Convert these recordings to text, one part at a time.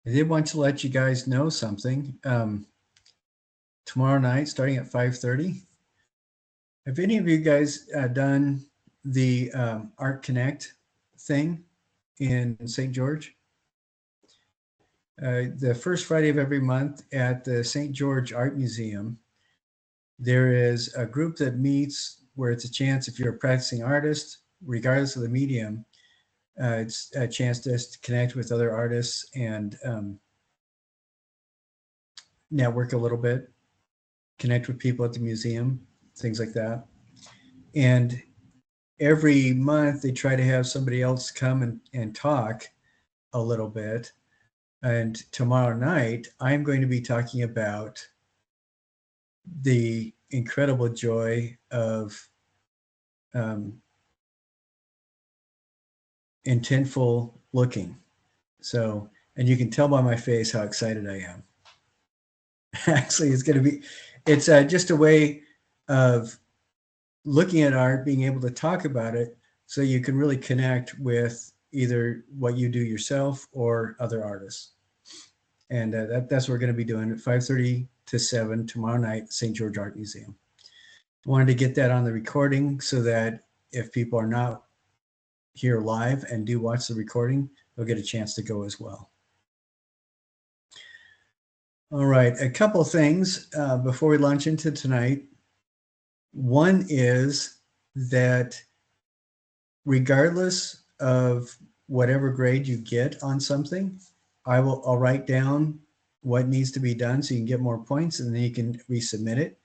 I did want to let you guys know something. Tomorrow night, starting at 5:30, have any of you guys done the Art Connect thing in St. George? The first Friday of every month at the St. George Art Museum, there is a group that meets where it's a chance, if you're a practicing artist, regardless of the medium, it's a chance to just connect with other artists and network a little bit, connect with people at the museum, things like that. And every month they try to have somebody else come and talk a little bit. And tomorrow night, I'm going to be talking about the incredible joy of um, intentful looking. So, and you can tell by my face how excited I am. Actually, it's just a way of looking at art, being able to talk about it so you can really connect with either what you do yourself or other artists. And that's what we're going to be doing at 5:30 to 7 tomorrow night at St. George Art Museum. Wanted to get that on the recording so that if people are not here live and do watch the recording, they'll get a chance to go as well. All right, a couple things before we launch into tonight. One is that regardless of whatever grade you get on something, I'll write down what needs to be done so you can get more points, and then you can resubmit it.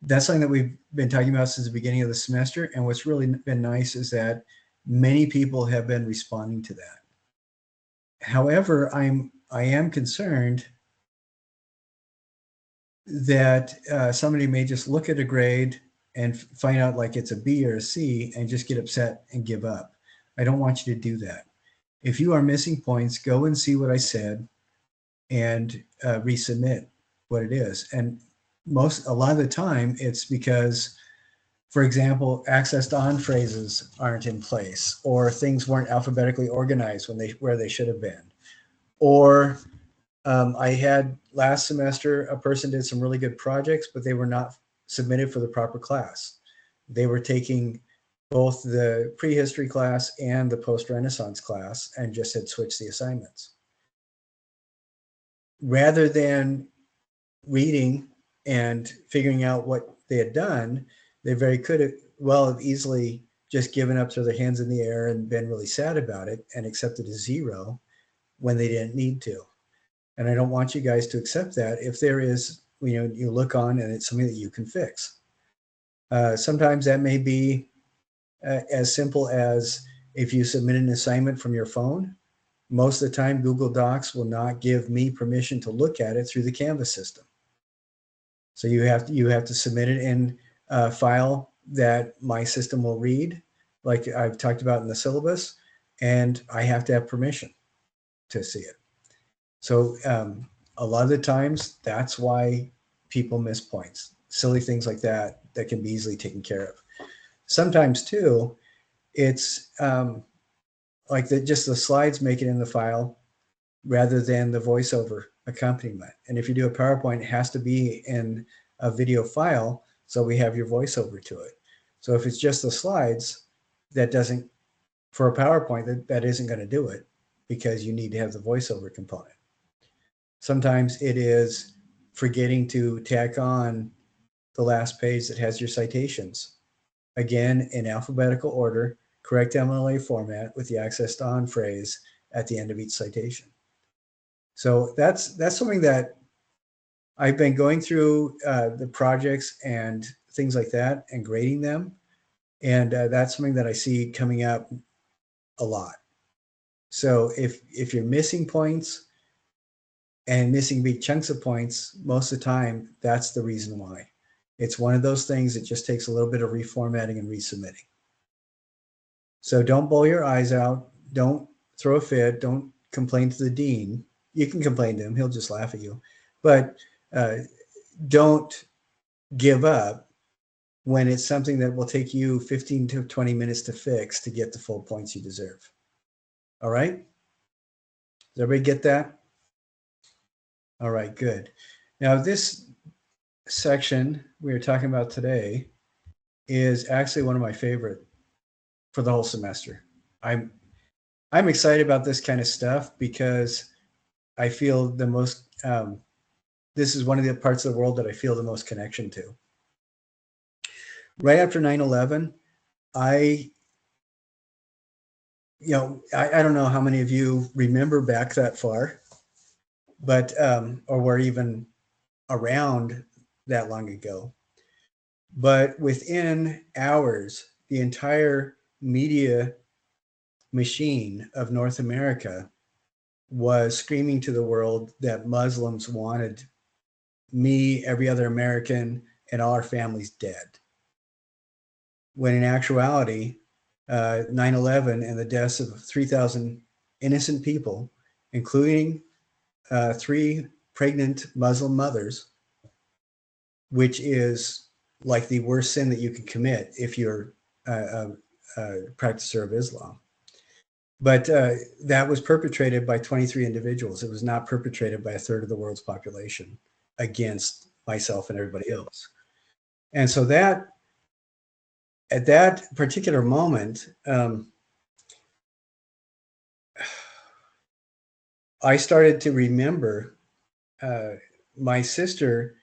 That's something that we've been talking about since the beginning of the semester. And what's really been nice is that many people have been responding to that. However, I am concerned that somebody may just look at a grade and find out like it's a B or a C and just get upset and give up. I don't want you to do that. If you are missing points, go and see what I said and resubmit what it is. And a lot of the time it's because, for example, accessed on phrases aren't in place, or things weren't alphabetically organized where they should have been. Or I had last semester, a person did some really good projects, but they were not submitted for the proper class. They were taking both the prehistory class and the post-Renaissance class and just had switched the assignments. Rather than reading and figuring out what they had done, they very could have easily just given up to their hands in the air and been really sad about it and accepted a 0 when they didn't need to. And I don't want you guys to accept that if there is, you look on and it's something that you can fix. Sometimes that may be as simple as if you submit an assignment from your phone. Most of the time, Google Docs will not give me permission to look at it through the Canvas system. So you have to submit it in a file that my system will read, like I've talked about in the syllabus, and I have to have permission to see it. So a lot of the times, that's why people miss points. Silly things like that can be easily taken care of. Sometimes too, it's like just the slides make it in the file rather than the voiceover accompaniment. And if you do a PowerPoint, it has to be in a video file, so we have your voiceover to it. So if it's just the slides, that doesn't, for a PowerPoint, that isn't going to do it because you need to have the voiceover component. Sometimes it is forgetting to tack on the last page that has your citations. Again, in alphabetical order, correct MLA format with the accessed on phrase at the end of each citation. So that's something that I've been going through the projects and things like that and grading them. And that's something that I see coming up a lot. So if you're missing points and missing big chunks of points, most of the time, that's the reason why. It's one of those things that just takes a little bit of reformatting and resubmitting. So don't bowl your eyes out. Don't throw a fit. Don't complain to the dean. You can complain to him. He'll just laugh at you. But don't give up when it's something that will take you 15 to 20 minutes to fix to get the full points you deserve. All right? Does everybody get that? All right, good. Now this section we are talking about today is actually one of my favorite for the whole semester. I'm I'm excited about this kind of stuff because I feel the most. This is one of the parts of the world that I feel the most connection to. Right after 9/11, I I don't know how many of you remember back that far, but or were even around that long ago. But within hours, the entire media machine of North America was screaming to the world that Muslims wanted me, every other American, and all our families dead. When in actuality, 9/11 and the deaths of 3,000 innocent people, including three pregnant Muslim mothers, which is like the worst sin that you can commit if you're a practicer of Islam. But that was perpetrated by 23 individuals. It was not perpetrated by a third of the world's population against myself and everybody else. And so that at that particular moment, I started to remember my sister.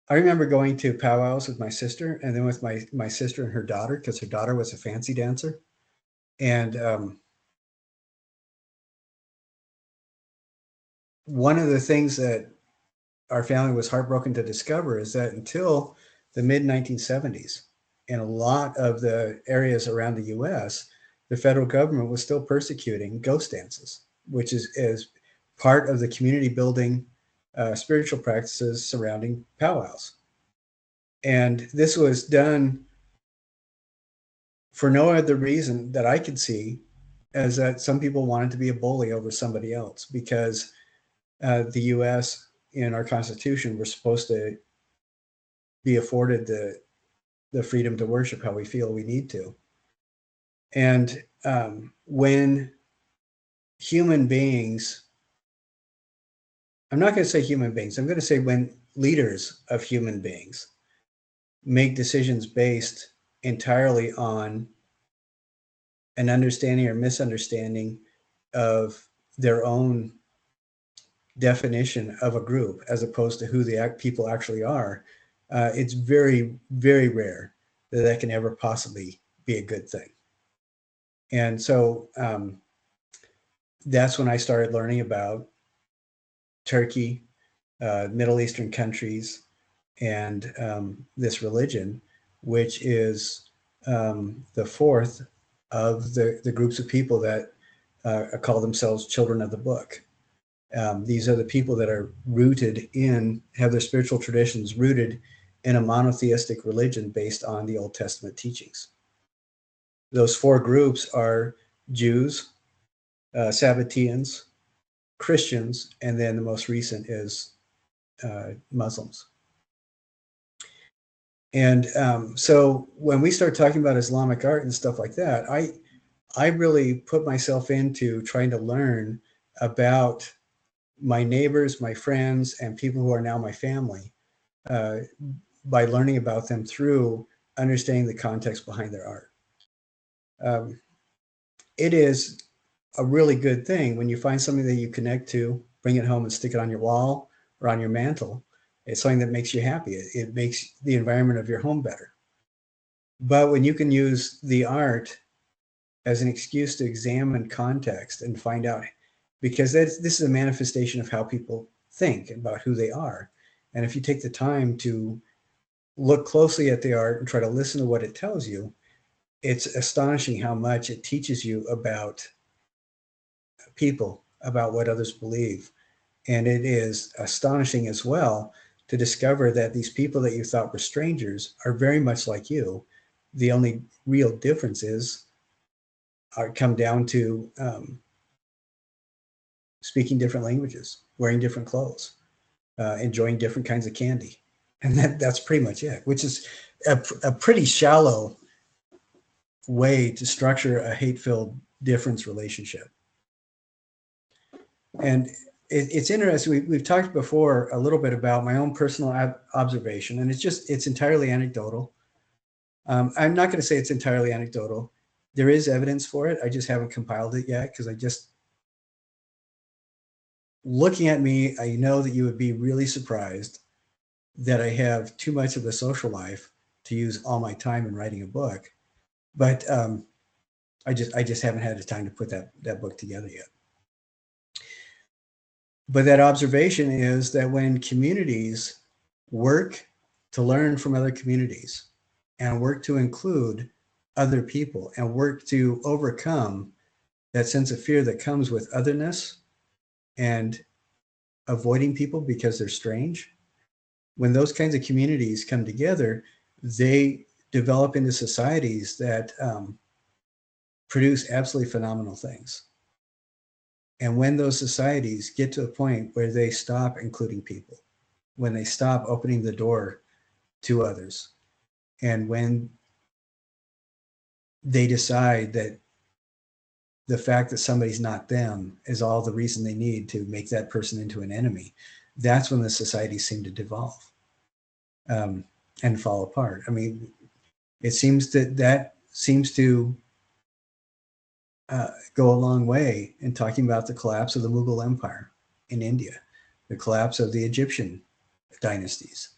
I remember going to powwows with my sister, and then with my sister and her daughter, because her daughter was a fancy dancer. And one of the things that our family was heartbroken to discover is that until the mid 1970s, in a lot of the areas around the US, the federal government was still persecuting ghost dances, which is part of the community building spiritual practices surrounding powwows. And this was done for no other reason that I could see as that some people wanted to be a bully over somebody else, because the US in our Constitution, we're supposed to be afforded the freedom to worship how we feel we need to. And when human beings, I'm not going to say human beings, I'm going to say when leaders of human beings make decisions based entirely on an understanding or misunderstanding of their own definition of a group as opposed to who the people actually are, it's very, very rare that that can ever possibly be a good thing. And so that's when I started learning about Turkey, Middle Eastern countries, and this religion, which is the fourth of the groups of people that call themselves children of the book. These are the people that are rooted in, have their spiritual traditions rooted in a monotheistic religion based on the Old Testament teachings. Those four groups are Jews, Sabbateans, Christians, and then the most recent is Muslims. And so when we start talking about Islamic art and stuff like that, I really put myself into trying to learn about my neighbors, my friends, and people who are now my family by learning about them through understanding the context behind their art. It is a really good thing when you find something that you connect to, bring it home and stick it on your wall or on your mantle. It's something that makes you happy. It makes the environment of your home better. But when you can use the art as an excuse to examine context and find out, because this is a manifestation of how people think about who they are. And if you take the time to look closely at the art and try to listen to what it tells you, it's astonishing how much it teaches you about people, about what others believe. And it is astonishing as well to discover that these people that you thought were strangers are very much like you. The only real difference is come down to speaking different languages, wearing different clothes, enjoying different kinds of candy. And that's pretty much it, which is a pretty shallow way to structure a hate-filled difference relationship. And it's interesting. We've talked before a little bit about my own personal observation, and it's entirely anecdotal. I'm not going to say it's entirely anecdotal. There is evidence for it. I just haven't compiled it yet because looking at me, I know that you would be really surprised that I have too much of a social life to use all my time in writing a book. But I just haven't had the time to put that book together yet. But that observation is that when communities work to learn from other communities and work to include other people and work to overcome that sense of fear that comes with otherness and avoiding people because they're strange, when those kinds of communities come together, they develop into societies that produce absolutely phenomenal things. And when those societies get to a point where they stop including people, when they stop opening the door to others, and when they decide that the fact that somebody's not them is all the reason they need to make that person into an enemy, that's when the societies seem to devolve and fall apart. I mean, it seems that seems to go a long way in talking about the collapse of the Mughal Empire in India, the collapse of the Egyptian dynasties,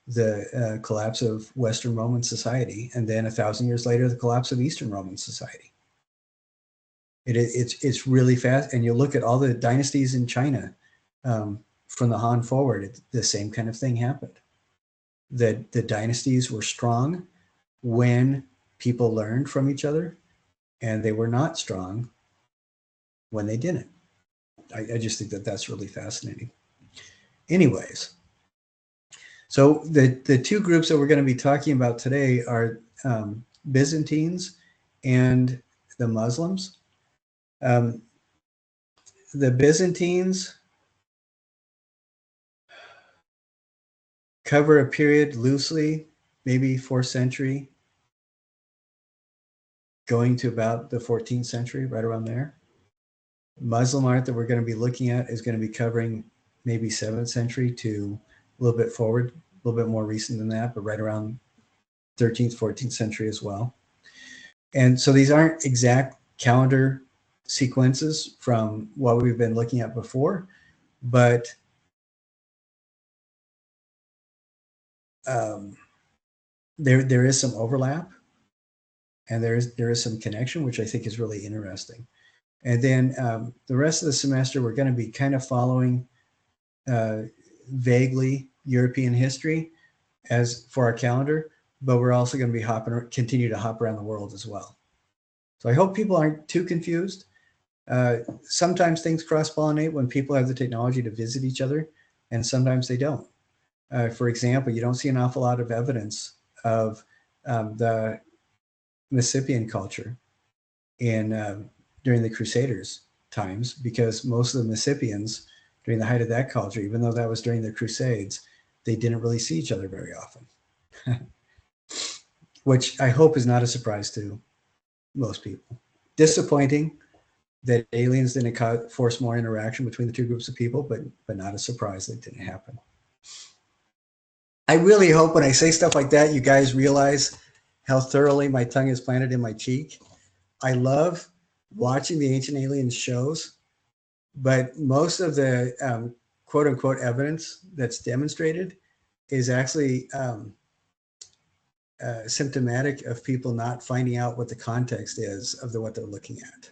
the collapse of Western Roman society, and then 1,000 years later, the collapse of Eastern Roman society. It's really fast, and you look at all the dynasties in China from the Han forward, the same kind of thing happened. The dynasties were strong when people learned from each other, and they were not strong when they didn't. I just think that that's really fascinating. Anyways, so the two groups that we're going to be talking about today are Byzantines and the Muslims. The Byzantines cover a period loosely, maybe 4th century, going to about the 14th century, right around there. Muslim art that we're going to be looking at is going to be covering maybe 7th century to a little bit forward, a little bit more recent than that, but right around 13th, 14th century as well. And so these aren't exact calendar sequences from what we've been looking at before, but there is some overlap, and there is some connection, which I think is really interesting. And then the rest of the semester, we're going to be kind of following vaguely European history as for our calendar, but we're also going to be continue to hop around the world as well. So I hope people aren't too confused. Sometimes things cross-pollinate when people have the technology to visit each other, and sometimes they don't. For example, you don't see an awful lot of evidence of the Mississippian culture during the Crusaders' times, because most of the Mississippians during the height of that culture, even though that was during the Crusades, they didn't really see each other very often, which I hope is not a surprise to most people. Disappointing that aliens didn't force more interaction between the two groups of people, but not a surprise that it didn't happen. I really hope when I say stuff like that, you guys realize how thoroughly my tongue is planted in my cheek. I love watching the Ancient Aliens shows, but most of the quote unquote evidence that's demonstrated is actually symptomatic of people not finding out what the context is of what they're looking at.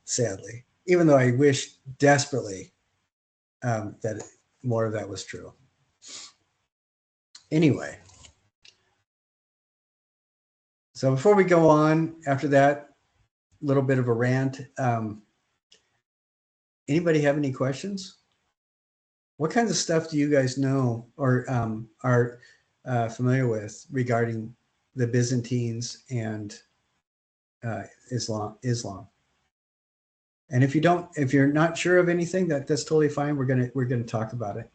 Sadly, even though I wish desperately that more of that was true. Anyway, so before we go on, after that little bit of a rant, anybody have any questions? What kinds of stuff do you guys know or are familiar with regarding the Byzantines and Islam? And if you're not sure of anything, that's totally fine. We're gonna talk about it.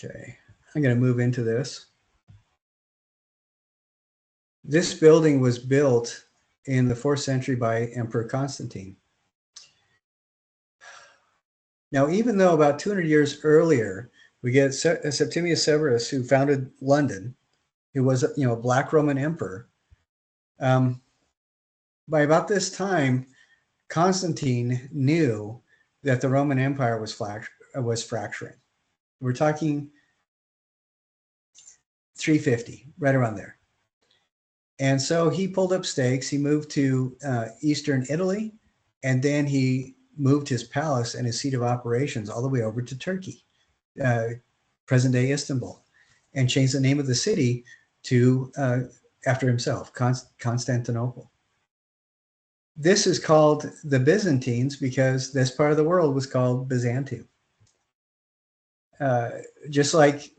Okay, I'm gonna move into this. This building was built in the 4th century by Emperor Constantine. Now, even though about 200 years earlier, we get Septimius Severus, who founded London, who was a Black Roman emperor. By about this time, Constantine knew that the Roman Empire was fracturing. We're talking 350, right around there. And so he pulled up stakes. He moved to eastern Italy, and then he moved his palace and his seat of operations all the way over to Turkey, present-day Istanbul, and changed the name of the city to after himself, Constantinople. This is called the Byzantines because this part of the world was called Byzantium. Just like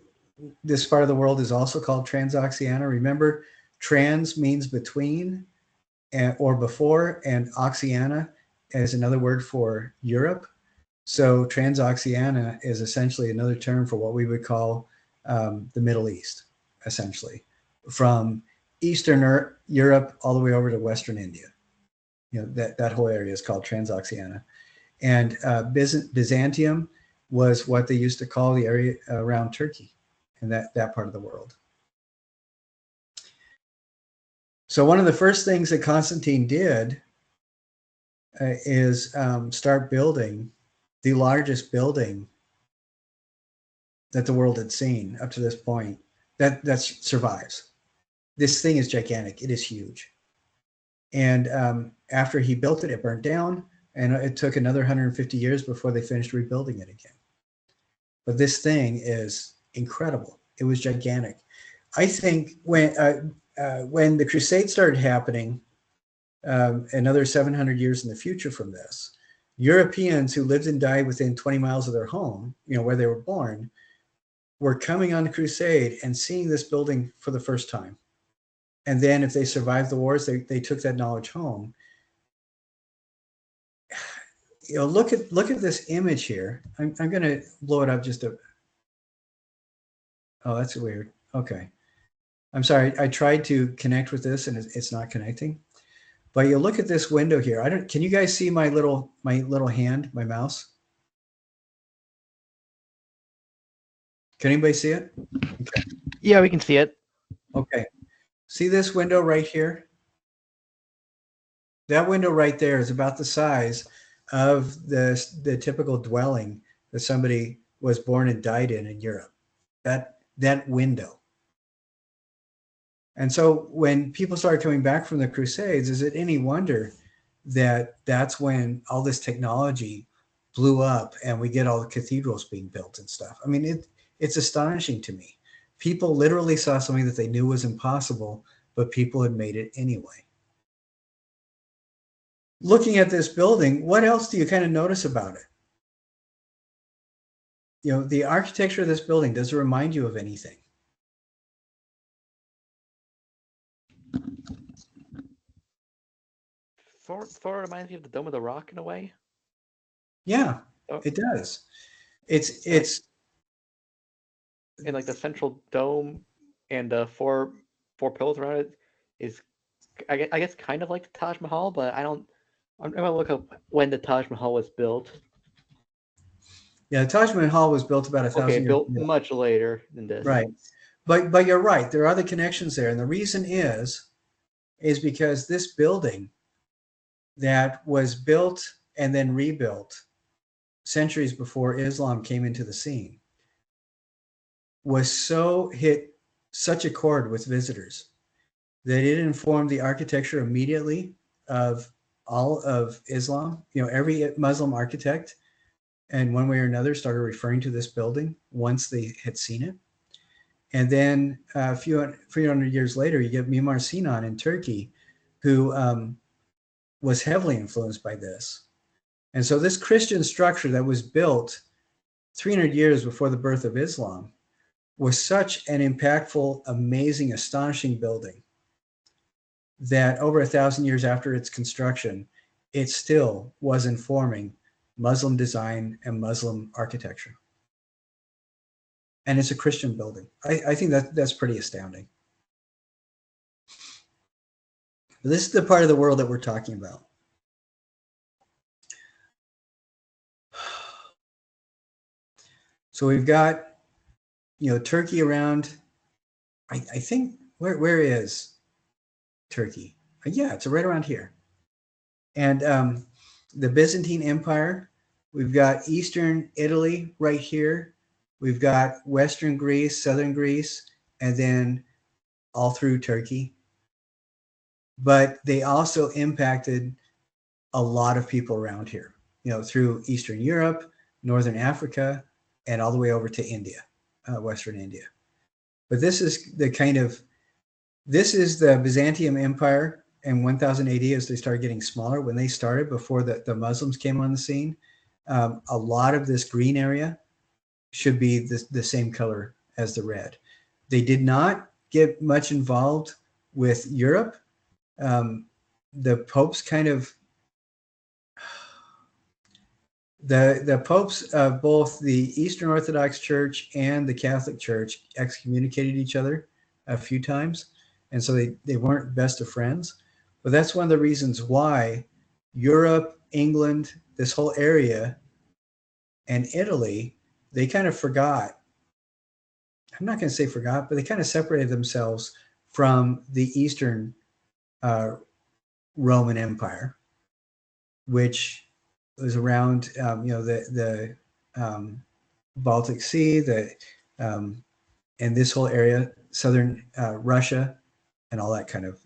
this part of the world is also called Transoxiana. Remember, trans means between or before, and Oxiana is another word for Europe. So Transoxiana is essentially another term for what we would call the Middle East, essentially, from Eastern Europe all the way over to Western India. That whole area is called Transoxiana. And Byzantium was what they used to call the area around Turkey and that part of the world. So one of the first things that Constantine did is start building the largest building that the world had seen up to this point that survives. This thing is gigantic. It is huge. And after he built it, it burnt down, and it took another 150 years before they finished rebuilding it again. But this thing is incredible. It was gigantic. I think when the Crusades started happening, another 700 years in the future from this, Europeans who lived and died within 20 miles of their home, where they were born, were coming on the crusade and seeing this building for the first time. And then if they survived the wars, they took that knowledge home. Look at this image here. I'm going to blow it up just a. Oh, that's weird. Okay. I'm sorry. I tried to connect with this and it's not connecting. But you look at this window here. Can you guys see my little hand, my mouse? Can anybody see it? Okay. Yeah, we can see it. Okay. See this window right here? That window right there is about the size of the typical dwelling that somebody was born and died in Europe. That window. And so when people started coming back from the Crusades, is it any wonder that that's when all this technology blew up and we get all the cathedrals being built and stuff? I mean, it's astonishing to me. People literally saw something that they knew was impossible, but people had made it anyway. Looking at this building, what else do you kind of notice about it? The architecture of this building, does it remind you of anything? Sort of reminds me of the Dome of the Rock in a way. Yeah, it does. It's and like the central dome and four pillars around it is, I guess, kind of like the Taj Mahal, but I'm gonna look up when the Taj Mahal was built. Yeah, the Taj Mahal was built about 1,000 years built much later than this. Right. But you're right. There are other connections there. And the reason is because this building that was built and then rebuilt centuries before Islam came into the scene hit such a chord with visitors that it informed the architecture immediately of all of Islam. Every Muslim architect, in one way or another, started referring to this building once they had seen it. And then a few 300 years later, you get Mimar Sinan in Turkey, who was heavily influenced by this. And so this Christian structure that was built 300 years before the birth of Islam was such an impactful, amazing, astonishing building that over 1,000 years after its construction, it still was informing Muslim design and Muslim architecture. And it's a Christian building. I think that's pretty astounding. This is the part of the world that we're talking about. So we've got, Turkey around, I think, where is Turkey? Yeah, it's right around here. And the Byzantine Empire, we've got Eastern Italy right here. We've got Western Greece, Southern Greece, and then all through Turkey. But they also impacted a lot of people around here, through Eastern Europe, Northern Africa, and all the way over to India, Western India. But this is the Byzantium Empire in 1000 AD as they started getting smaller. When they started, before the Muslims came on the scene, a lot of this green area should be the same color as the red. They did not get much involved with Europe. The popes kind of the popes of both the Eastern Orthodox Church and the Catholic Church excommunicated each other a few times, and so they weren't best of friends. But that's one of the reasons why Europe, England, this whole area, and Italy, they kind of forgot. I'm not going to say forgot, but they kind of separated themselves from the Eastern Roman Empire, which was around, the Baltic Sea, and this whole area, southern Russia, and all that kind of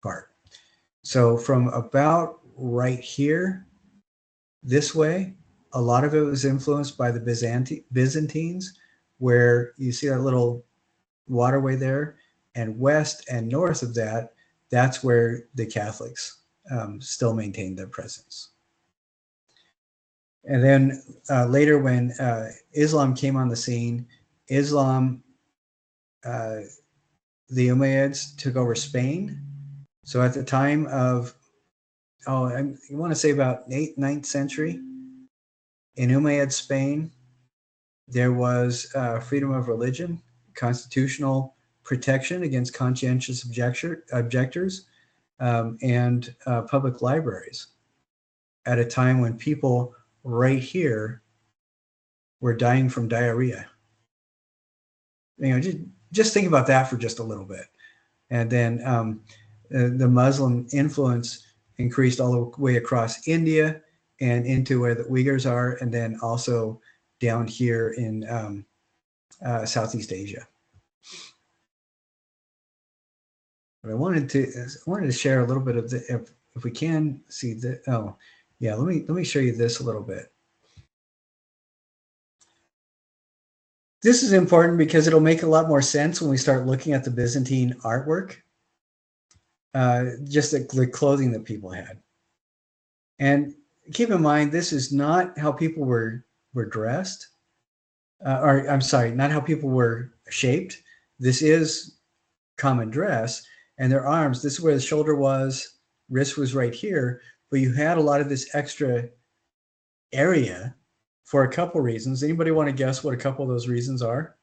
part. So from about right here, this way, a lot of it was influenced by the Byzantines, where you see that little waterway there, and west and north of that, that's where the Catholics still maintained their presence. And then later, when Islam came on the scene, the Umayyads took over Spain. So at the time of, I want to say about 8th, 9th century, in Umayyad Spain, there was freedom of religion, constitutional protection against conscientious objectors, and public libraries at a time when people right here were dying from diarrhea. Just think about that for just a little bit. And then the Muslim influence increased all the way across India and into where the Uyghurs are, and then also down here in Southeast Asia. But I wanted to share a little bit of the, if we can see the, oh yeah, let me show you this a little bit. This is important because it'll make a lot more sense when we start looking at the Byzantine artwork, just the clothing that people had. And keep in mind, this is not how people were dressed, or I'm sorry, not how people were shaped. This is common dress, and their arms, this is where the shoulder was, wrist was right here, but you had a lot of this extra area for a couple reasons. Anybody want to guess what a couple of those reasons are?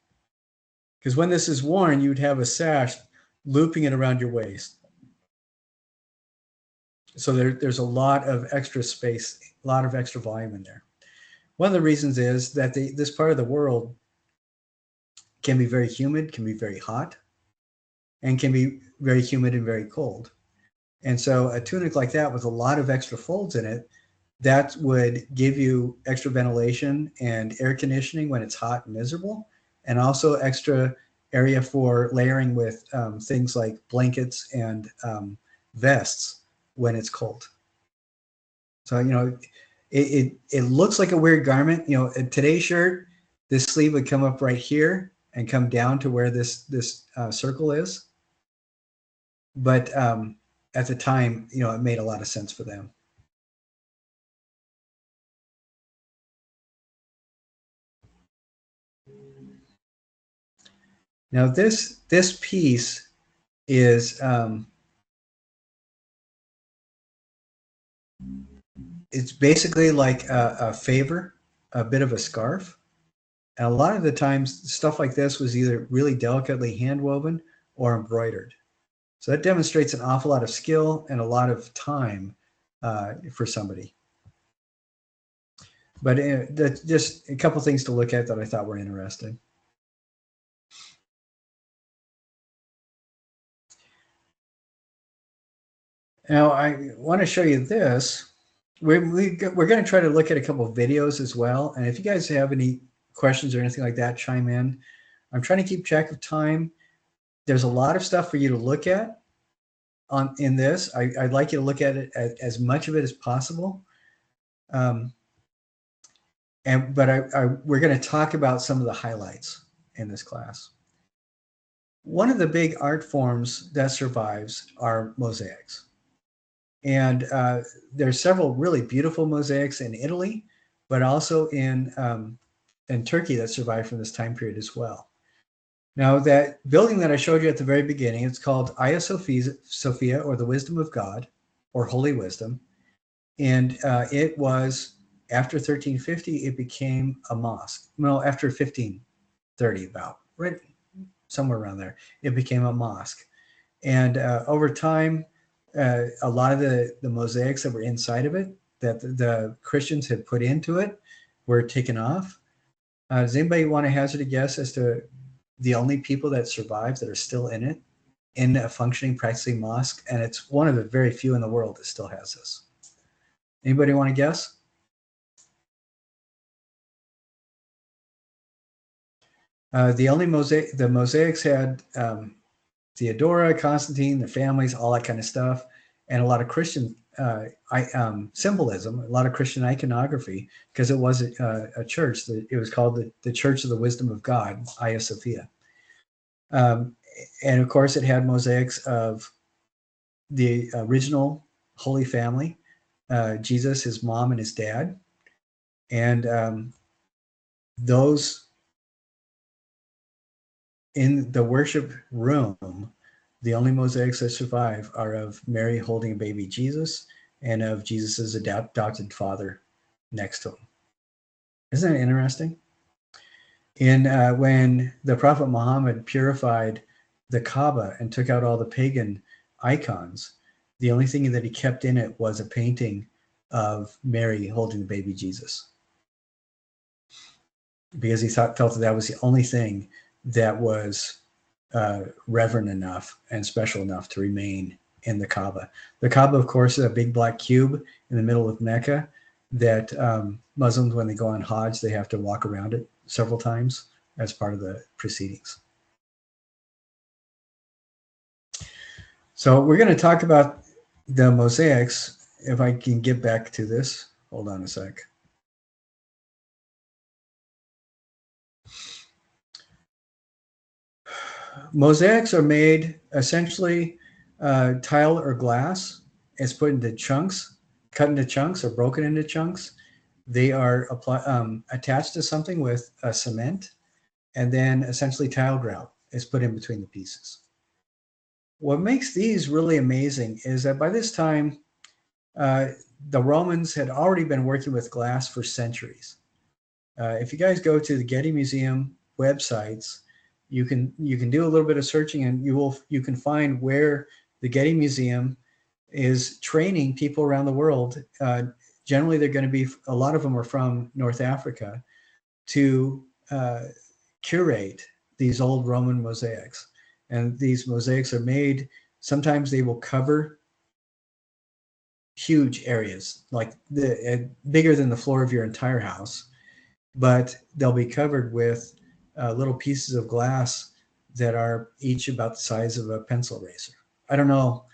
Because when this is worn, you'd have a sash looping it around your waist. So there's a lot of extra space, a lot of extra volume in there. One of the reasons is that this part of the world can be very humid, can be very hot, and can be very humid and very cold. And so a tunic like that with a lot of extra folds in it, that would give you extra ventilation and air conditioning when it's hot and miserable, and also extra area for layering with things like blankets and vests when it's cold. So, it looks like a weird garment. In today's shirt, this sleeve would come up right here and come down to where this circle is. But at the time, it made a lot of sense for them. Now this piece is it's basically like a favor, a bit of a scarf. And a lot of the times, stuff like this was either really delicately hand woven or embroidered. So that demonstrates an awful lot of skill and a lot of time for somebody. But that's just a couple things to look at that I thought were interesting. Now I want to show you this. We're going to try to look at a couple of videos as well. And if you guys have any questions or anything like that, chime in. I'm trying to keep track of time. There's a lot of stuff for you to look at in this. I'd like you to look at it as much of it as possible. But we're going to talk about some of the highlights in this class. One of the big art forms that survives are mosaics. And there's several really beautiful mosaics in Italy, but also in Turkey that survive from this time period as well. Now, that building that I showed you at the very beginning, it's called Hagia Sophia, or the Wisdom of God, or Holy Wisdom. And it was, after 1350, it became a mosque. No, after 1530 about, right somewhere around there, it became a mosque. And over time, a lot of the mosaics that were inside of it, that the Christians had put into it, were taken off. Does anybody want to hazard a guess as to the only people that survive that are still in it, in a functioning, practicing mosque? And it's one of the very few in the world that still has this. Anybody want to guess? The mosaics had Theodora, Constantine, the families, all that kind of stuff, and a lot of Christian symbolism, a lot of Christian iconography, because it was a church. It was called the Church of the Wisdom of God, Hagia Sophia. And of course, it had mosaics of the original Holy Family, Jesus, his mom, and his dad. And those in the worship room, the only mosaics that survive are of Mary holding a baby Jesus and of Jesus's adopted father next to him. Isn't that interesting? When the Prophet Muhammad purified the Kaaba and took out all the pagan icons, the only thing that he kept in it was a painting of Mary holding the baby Jesus, because he felt that was the only thing that was reverent enough and special enough to remain in the Kaaba. The Kaaba, of course, is a big black cube in the middle of Mecca that Muslims, when they go on Hajj, they have to walk around it several times as part of the proceedings. So we're going to talk about the mosaics. If I can get back to this, hold on a sec. Mosaics are made essentially tile or glass. It's put into chunks, cut into chunks, or broken into chunks. They are attached to something with cement, and then essentially tile grout is put in between the pieces. What makes these really amazing is that by this time, the Romans had already been working with glass for centuries. If you guys go to the Getty Museum websites, you can do a little bit of searching, and you can find where the Getty Museum is training people around the world. Generally, they're going to be, a lot of them are from North Africa, to curate these old Roman mosaics. And these mosaics are made, sometimes they will cover huge areas, like bigger than the floor of your entire house, but they'll be covered with little pieces of glass that are each about the size of a pencil eraser. I don't know.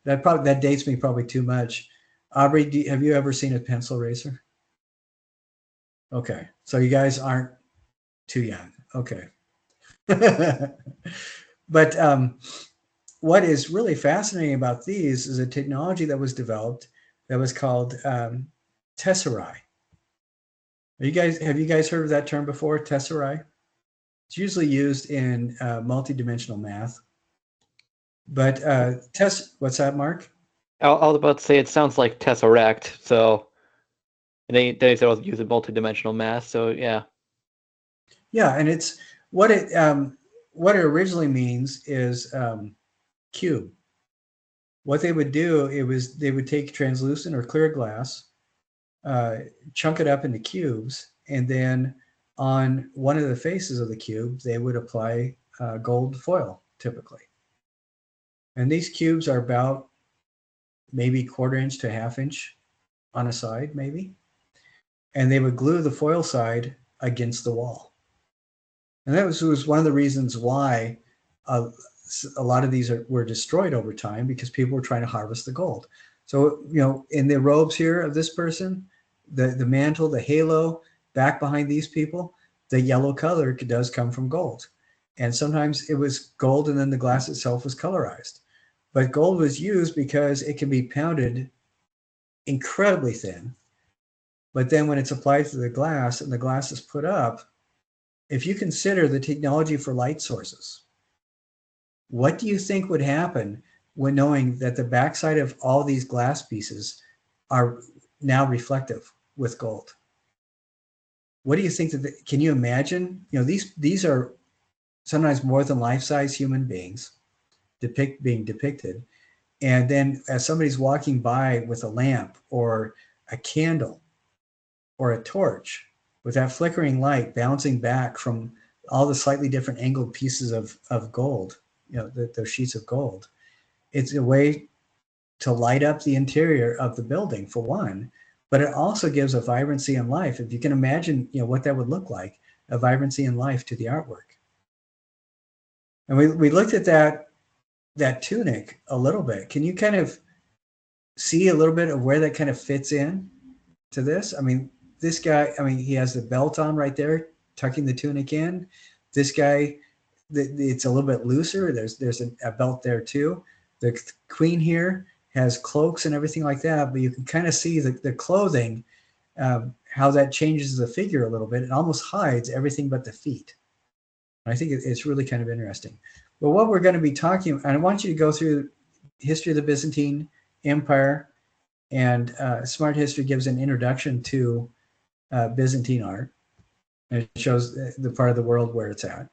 That dates me probably too much. Aubrey, have you ever seen a pencil eraser? Okay, so you guys aren't too young. Okay. But what is really fascinating about these is a technology that was developed that was called tesserae. Have you guys heard of that term before, tesserae? It's usually used in multidimensional math. But what's that, Mark? I was about to say it sounds like tesseract, so they also use a multidimensional math, so yeah. Yeah, and it's what it originally means is cube. What they would do, they would take translucent or clear glass, chunk it up into cubes, and then on one of the faces of the cube, they would apply gold foil typically. And these cubes are about maybe 1/4 inch to 1/2 inch on a side, maybe. And they would glue the foil side against the wall. And that was one of the reasons why a lot of these were destroyed over time, because people were trying to harvest the gold. So, in the robes here of this person, the mantle, the halo, back behind these people, the yellow color does come from gold. And sometimes it was gold and then the glass itself was colorized. But gold was used because it can be pounded incredibly thin. But then when it's applied to the glass and the glass is put up, if you consider the technology for light sources, what do you think would happen when knowing that the backside of all these glass pieces are now reflective with gold? What do you think can you imagine? These are sometimes more than life-size human beings being depicted. And then as somebody's walking by with a lamp or a candle or a torch, with that flickering light bouncing back from all the slightly different angled pieces of gold, those sheets of gold, it's a way to light up the interior of the building, for one, but it also gives a vibrancy and life. If you can imagine, what that would look like, a vibrancy and life to the artwork. And we looked at that tunic a little bit. Can you kind of see a little bit of where that kind of fits in to this? I mean, this guy, he has the belt on right there, tucking the tunic in. This guy, it's a little bit looser. There's a belt there too. The queen here has cloaks and everything like that, but you can kind of see the clothing, how that changes the figure a little bit. It almost hides everything but the feet. And I think it's really kind of interesting. But what we're going to be talking, and I want you to go through history of the Byzantine Empire, and Smart History gives an introduction to Byzantine art, and it shows the part of the world where it's at.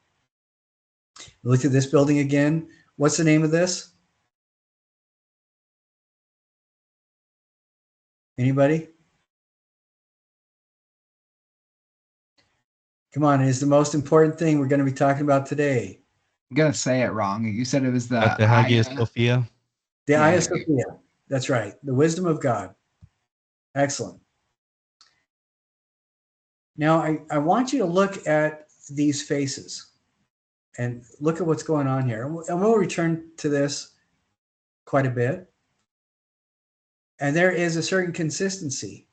We looked at this building again. What's the name of this? Anybody? Come on, it is the most important thing we're going to be talking about today. I'm going to say it wrong. You said it was the Hagia Sophia. The Hagia Sophia. That's right. The wisdom of God. Excellent. Now, I want you to look at these faces and look at what's going on here. And we'll return to this quite a bit. And there is a certain consistency.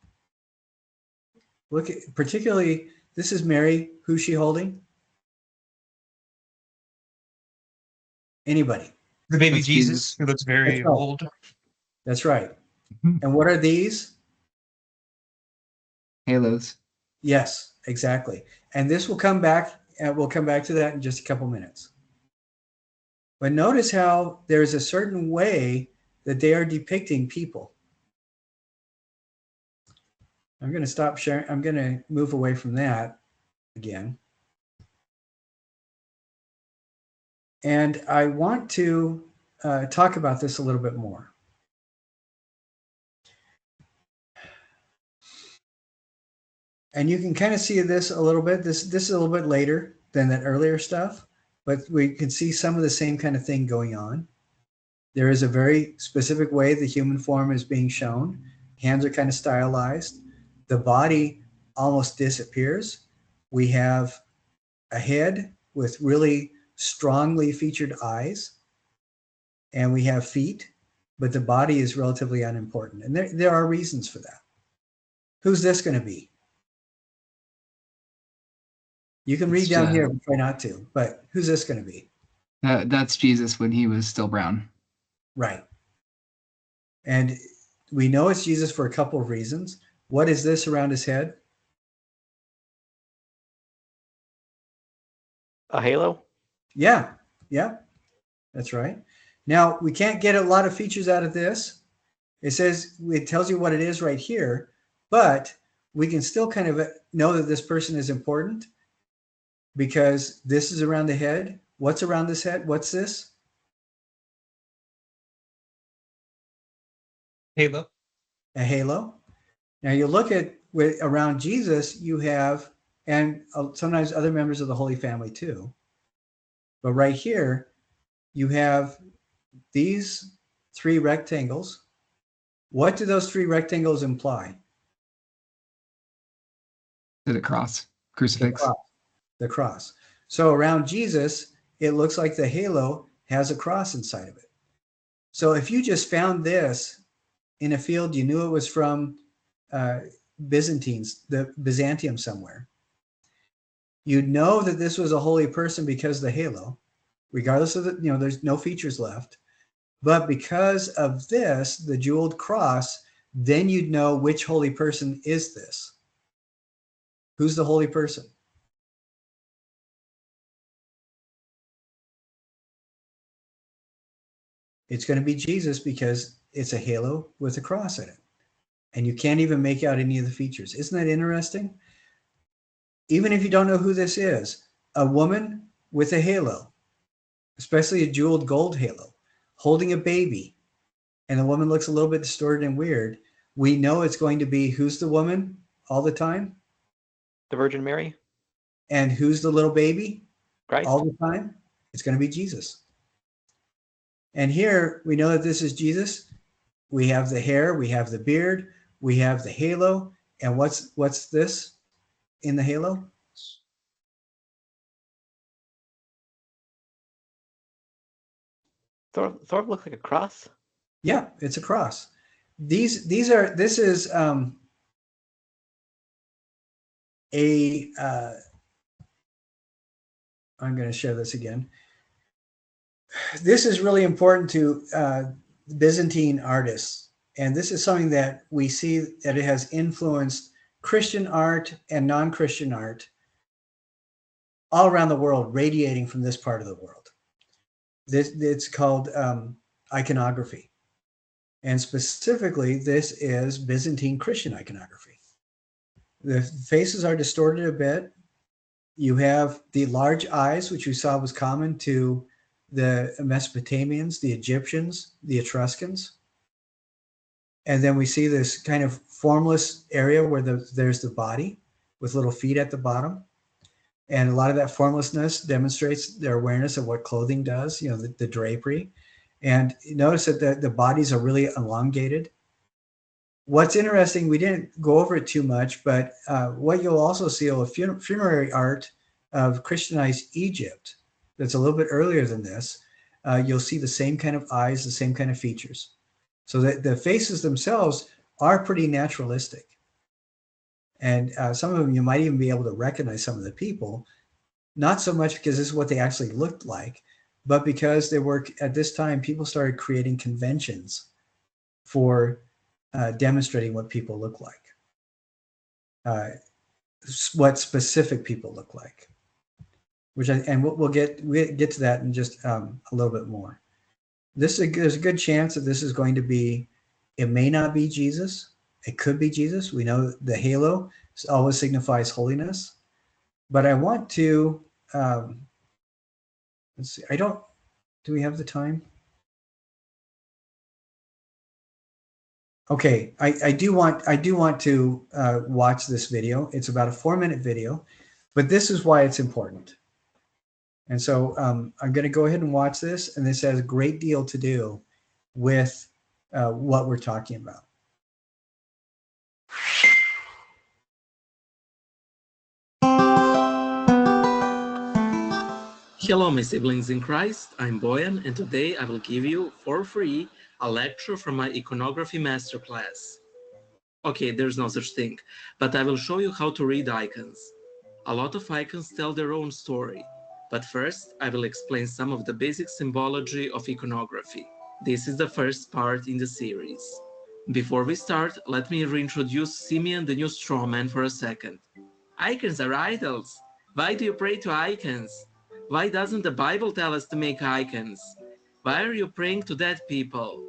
Look at, particularly, this is Mary. Who's she holding? Anybody? The baby That's Jesus, Jesus. who looks very That's right. old. That's right. Mhm. And what are these? Halos. Yes, exactly. And this will come back, and we'll come back to that in just a couple minutes. But notice how there's a certain way that they are depicting people. I'm going to stop sharing. I'm going to move away from that again. And I want to talk about this a little bit more. And you can kind of see this a little bit. This is a little bit later than that earlier stuff, but we can see some of the same kind of thing going on. There is a very specific way the human form is being shown. Hands are kind of stylized. The body almost disappears. We have a head with really strongly featured eyes, and we have feet, but the body is relatively unimportant. And there are reasons for that. Who's this going to be? You can read down here, but try not to. But who's this going to be? That's Jesus when he was still brown. Right. And we know it's Jesus for a couple of reasons. What is this around his head? A halo? Yeah. That's right. Now, we can't get a lot of features out of this. It tells you what it is right here, but we can still kind of know that this person is important because this is around the head. What's around this head? What's this? Halo. A halo. Now you look at around Jesus, you have, and sometimes other members of the Holy Family too. But right here, you have these three rectangles. What do those three rectangles imply? To the cross, crucifix. The cross. So around Jesus, it looks like the halo has a cross inside of it. So if you just found this in a field, you knew it was from Byzantium somewhere, you'd know that this was a holy person because of the halo, regardless of there's no features left. But because of this, the jeweled cross, then you'd know which holy person is this. Who's the holy person? It's going to be Jesus because it's a halo with a cross in it. And you can't even make out any of the features. Isn't that interesting? Even if you don't know who this is, a woman with a halo, especially a jeweled gold halo, holding a baby, and the woman looks a little bit distorted and weird, we know it's going to be who's the woman all the time? The Virgin Mary. And who's the little baby Christ. all the time? It's going to be Jesus. And here we know that this is Jesus. We have the hair, we have the beard, we have the halo. And what's this in the halo? Sort of looks like a cross. Yeah, it's a cross. This is I'm going to share this again. This is really important to Byzantine artists, and this is something that we see that it has influenced Christian art and non-Christian art all around the world, radiating from this part of the world. It's called iconography, and specifically, this is Byzantine Christian iconography. The faces are distorted a bit. You have the large eyes, which we saw was common to the Mesopotamians, the Egyptians, the Etruscans. And then we see this kind of formless area where there's the body with little feet at the bottom. And a lot of that formlessness demonstrates their awareness of what clothing does, the drapery. And notice that the bodies are really elongated. What's interesting, we didn't go over it too much, but what you'll also see is funerary art of Christianized Egypt that's a little bit earlier than this. You'll see the same kind of eyes, the same kind of features. So that the faces themselves are pretty naturalistic. And some of them you might even be able to recognize some of the people, not so much because this is what they actually looked like, but because they were, at this time, people started creating conventions for demonstrating what people look like, what specific people look like, we'll get to that in just a little bit more. There's a good chance that this is going to be, it may not be Jesus. It could be Jesus. We know the halo always signifies holiness, but I want to, let's see, do we have the time? Okay, I do want to watch this video. It's about a 4-minute video, but this is why it's important. And so I'm going to go ahead and watch this, and this has a great deal to do with what we're talking about. Hello, my siblings in Christ. I'm Boyan, and today I will give you, for free, a lecture from my iconography masterclass. Okay, there's no such thing, but I will show you how to read icons. A lot of icons tell their own story, but first I will explain some of the basic symbology of iconography. This is the first part in the series. Before we start, let me reintroduce Simeon, the new strawman, for a second. Icons are idols. Why do you pray to icons? Why doesn't the Bible tell us to make icons? Why are you praying to dead people?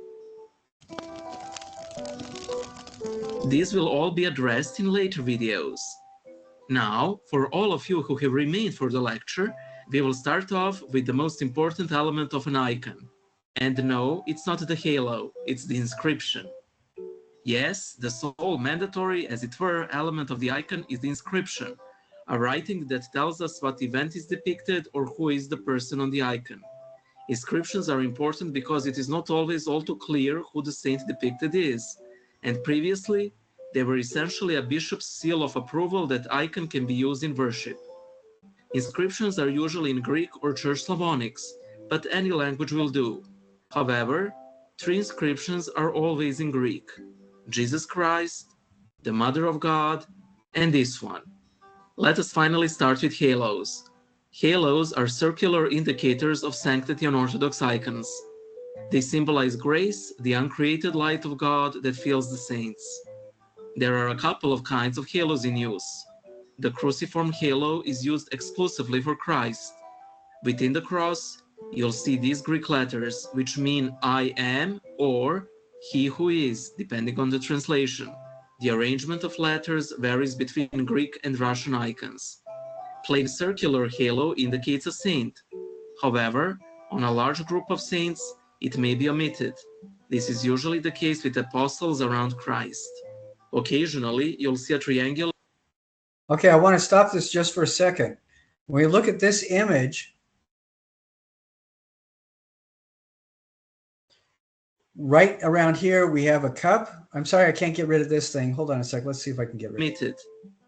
These will all be addressed in later videos. Now, for all of you who have remained for the lecture, we will start off with the most important element of an icon. And no, it's not the halo, it's the inscription. Yes, the sole mandatory, as it were, element of the icon is the inscription, a writing that tells us what event is depicted or who is the person on the icon. Inscriptions are important because it is not always all too clear who the saint depicted is, and previously, they were essentially a bishop's seal of approval that icon can be used in worship. Inscriptions are usually in Greek or Church Slavonics, but any language will do. However, three inscriptions are always in Greek: Jesus Christ, the Mother of God, and this one. Let us finally start with halos. Halos are circular indicators of sanctity on Orthodox icons. They symbolize grace, the uncreated light of God that fills the saints. There are a couple of kinds of halos in use. The cruciform halo is used exclusively for Christ. Within the cross, you'll see these Greek letters, which mean I am or He who is, depending on the translation. The arrangement of letters varies between Greek and Russian icons. Plain circular halo indicates a saint. However, on a large group of saints, it may be omitted. This is usually the case with apostles around Christ. Occasionally, you'll see a triangular. Okay, I want to stop this just for a second. When we look at this image, right around here, we have a cup. I'm sorry, I can't get rid of this thing. Hold on a sec. Let's see if I can get rid of it. Omitted.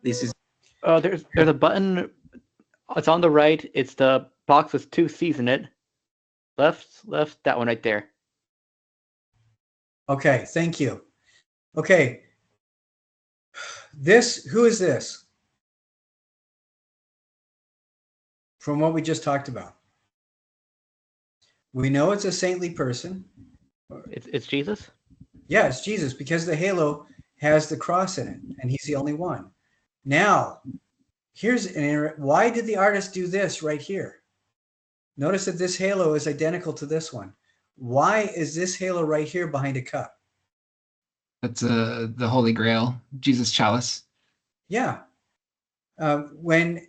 This is There's a button. It's on the right. It's the box with 2 C's in it. Left, that one right there. Okay, thank you. Okay, who is this? From what we just talked about. We know it's a saintly person. It's Jesus? Yeah, it's Jesus, because the halo has the cross in it, and he's the only one. Now, here's why did the artist do this right here? Notice that this halo is identical to this one. Why is this halo right here behind a cup? That's the Holy Grail, Jesus chalice. Yeah. When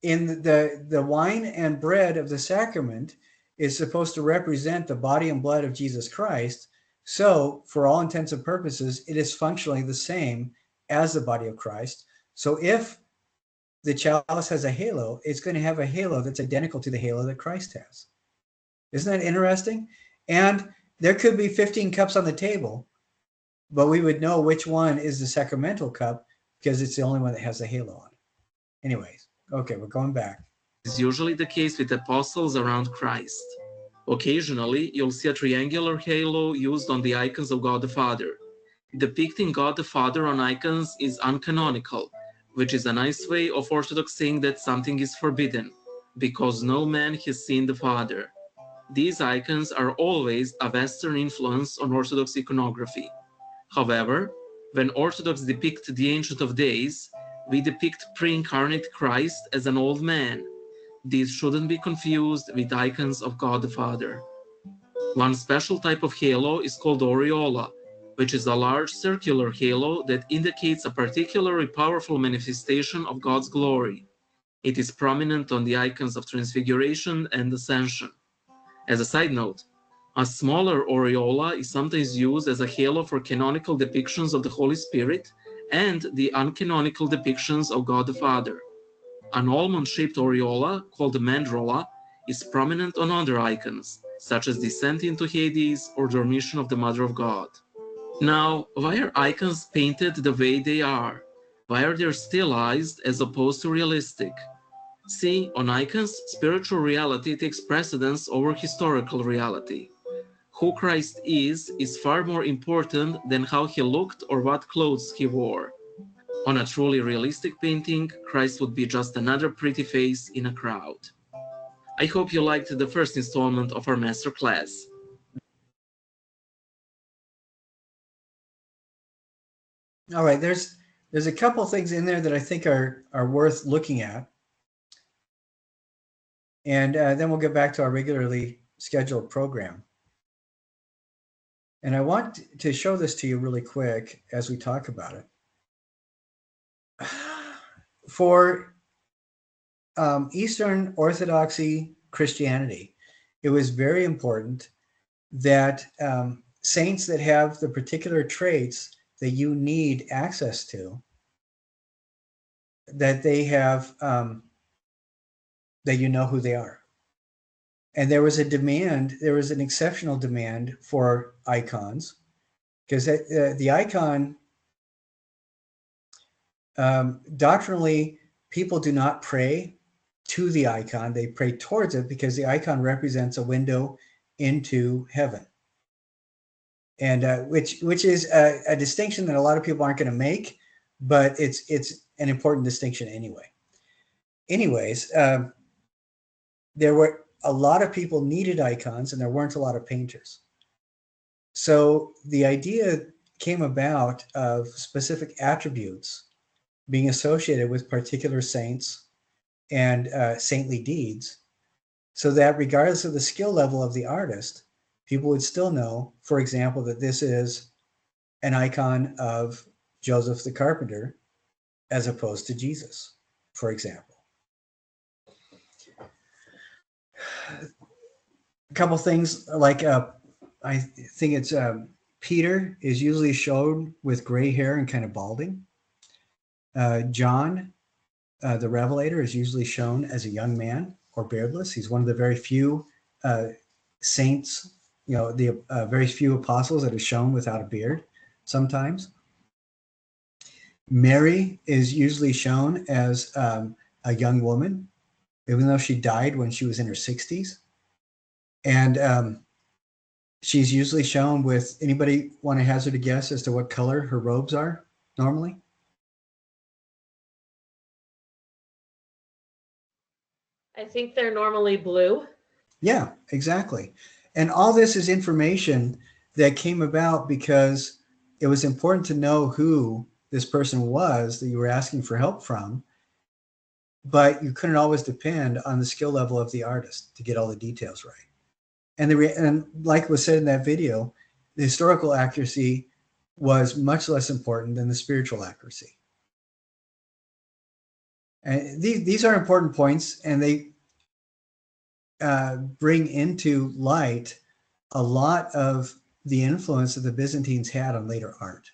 in the wine and bread of the sacrament is supposed to represent the body and blood of Jesus Christ, so for all intents and purposes, it is functionally the same as the body of Christ. So if the chalice has a halo, it's going to have a halo that's identical to the halo that Christ has. Isn't that interesting? And there could be 15 cups on the table, but we would know which one is the sacramental cup because it's the only one that has a halo on it. Anyways, okay, we're going back. Is usually the case with apostles around Christ. Occasionally, you'll see a triangular halo used on the icons of God the Father. Depicting God the Father on icons is uncanonical, which is a nice way of Orthodox saying that something is forbidden, because no man has seen the Father. These icons are always a Western influence on Orthodox iconography. However, when Orthodox depict the Ancient of Days, we depict pre-incarnate Christ as an old man. These shouldn't be confused with icons of God the Father. One special type of halo is called aureola, which is a large circular halo that indicates a particularly powerful manifestation of God's glory. It is prominent on the icons of Transfiguration and Ascension. As a side note, a smaller aureola is sometimes used as a halo for canonical depictions of the Holy Spirit and the uncanonical depictions of God the Father. An almond-shaped aureola, called the mandrola, is prominent on other icons, such as Descent into Hades or Dormition of the Mother of God. Now, why are icons painted the way they are? Why are they stylized as opposed to realistic? See, on icons, spiritual reality takes precedence over historical reality. Who Christ is far more important than how he looked or what clothes he wore. On a truly realistic painting, Christ would be just another pretty face in a crowd. I hope you liked the first installment of our masterclass. All right, there's a couple things in there that I think are worth looking at. And then we'll get back to our regularly scheduled program. And I want to show this to you really quick as we talk about it. For Eastern Orthodoxy Christianity, it was very important that saints that have the particular traits that you need access to, that they have, that you know who they are. And there was a demand, there was an exceptional demand for icons, because the icon, doctrinally, people do not pray to the icon, they pray towards it, because the icon represents a window into heaven. And which is a distinction that a lot of people aren't going to make, but it's an important distinction anyway. Anyways, there were a lot of people needed icons, and there weren't a lot of painters. So the idea came about of specific attributes being associated with particular saints and saintly deeds, so that regardless of the skill level of the artist, people would still know, for example, that this is an icon of Joseph the Carpenter as opposed to Jesus, for example. A couple things like I think it's Peter is usually shown with gray hair and kind of balding. John, the Revelator, is usually shown as a young man or beardless. He's one of the very few saints, the very few apostles that is shown without a beard sometimes. Mary is usually shown as a young woman, even though she died when she was in her 60s. And she's usually shown with, anybody want to hazard a guess as to what color her robes are normally? I think they're normally blue. Yeah, exactly. And all this is information that came about because it was important to know who this person was that you were asking for help from, but you couldn't always depend on the skill level of the artist to get all the details right. And like was said in that video, the historical accuracy was much less important than the spiritual accuracy. And these are important points, and they bring into light a lot of the influence that the Byzantines had on later art.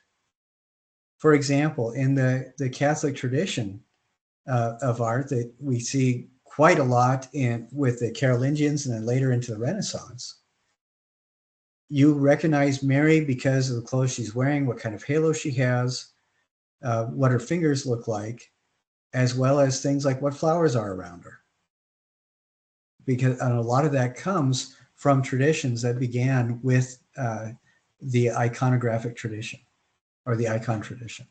For example, in the Catholic tradition of art that we see quite a lot with the Carolingians and then later into the Renaissance, you recognize Mary because of the clothes she's wearing, what kind of halo she has, what her fingers look like, as well as things like what flowers are around her. Because a lot of that comes from traditions that began with the iconographic tradition or the icon tradition.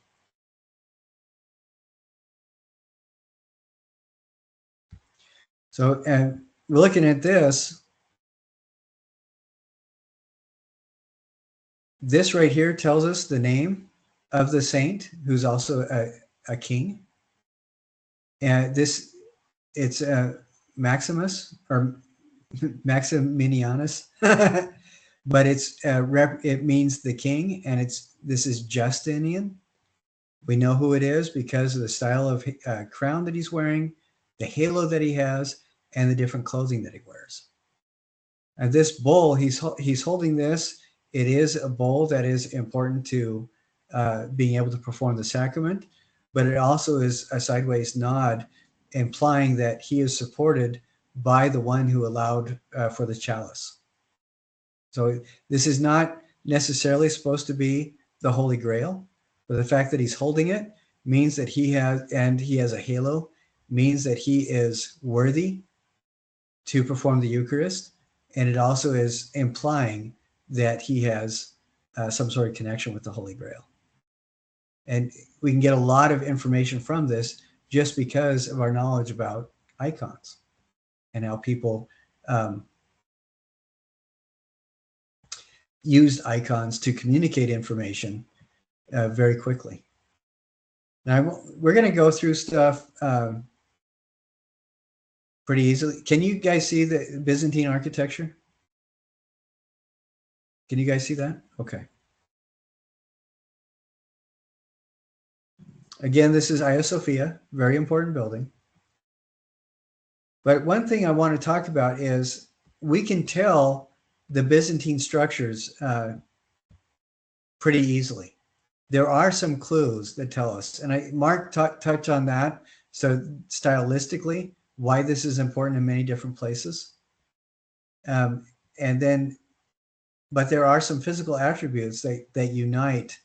So, and we're looking at this. This right here tells us the name of the saint, who's also a king. And it's Maximus or Maximinianus, but it means the king, and this is Justinian. We know who it is because of the style of crown that he's wearing, the halo that he has, and the different clothing that he wears. And this bowl, he's holding this. It is a bowl that is important to being able to perform the sacrament, but it also is a sideways nod, implying that he is supported by the one who allowed for the chalice. So this is not necessarily supposed to be the Holy Grail, but the fact that he's holding it means that he has a halo, means that he is worthy to perform the Eucharist, and it also is implying that he has some sort of connection with the Holy Grail. And we can get a lot of information from this just because of our knowledge about icons and how people used icons to communicate information very quickly. Now, we're going to go through stuff pretty easily. Can you guys see the Byzantine architecture? Can you guys see that? Okay. Again, this is Hagia Sophia, very important building. But one thing I want to talk about is we can tell the Byzantine structures pretty easily there are some clues that tell us, and Mark touched on that. So stylistically, why this is important in many different places. And then, but there are some physical attributes that unite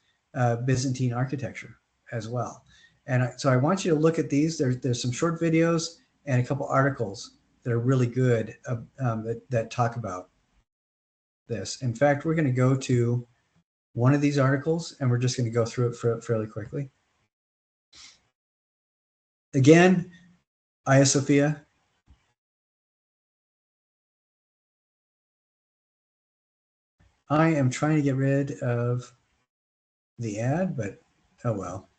Byzantine architecture as well. And so I want you to look at these. There's some short videos and a couple articles that are really good that talk about this. In fact, we're going to go to one of these articles and we're just going to go through it fairly quickly. Again, Hagia Sophia. I am trying to get rid of the ad, but oh well,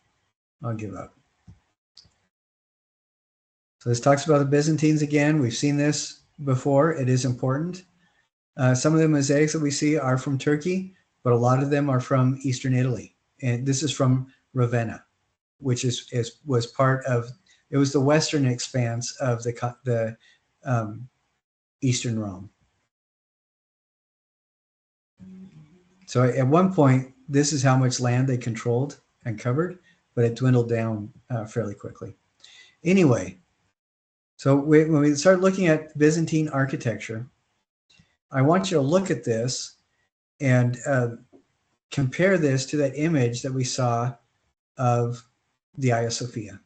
I'll give up. So this talks about the Byzantines again. We've seen this before. It is important. Some of the mosaics that we see are from Turkey, but a lot of them are from Eastern Italy. And this is from Ravenna, which was part of, it was the western expanse of the Eastern Rome. So at one point, this is how much land they controlled and covered, but it dwindled down fairly quickly. Anyway, so when we start looking at Byzantine architecture, I want you to look at this and compare this to that image that we saw of the Hagia Sophia.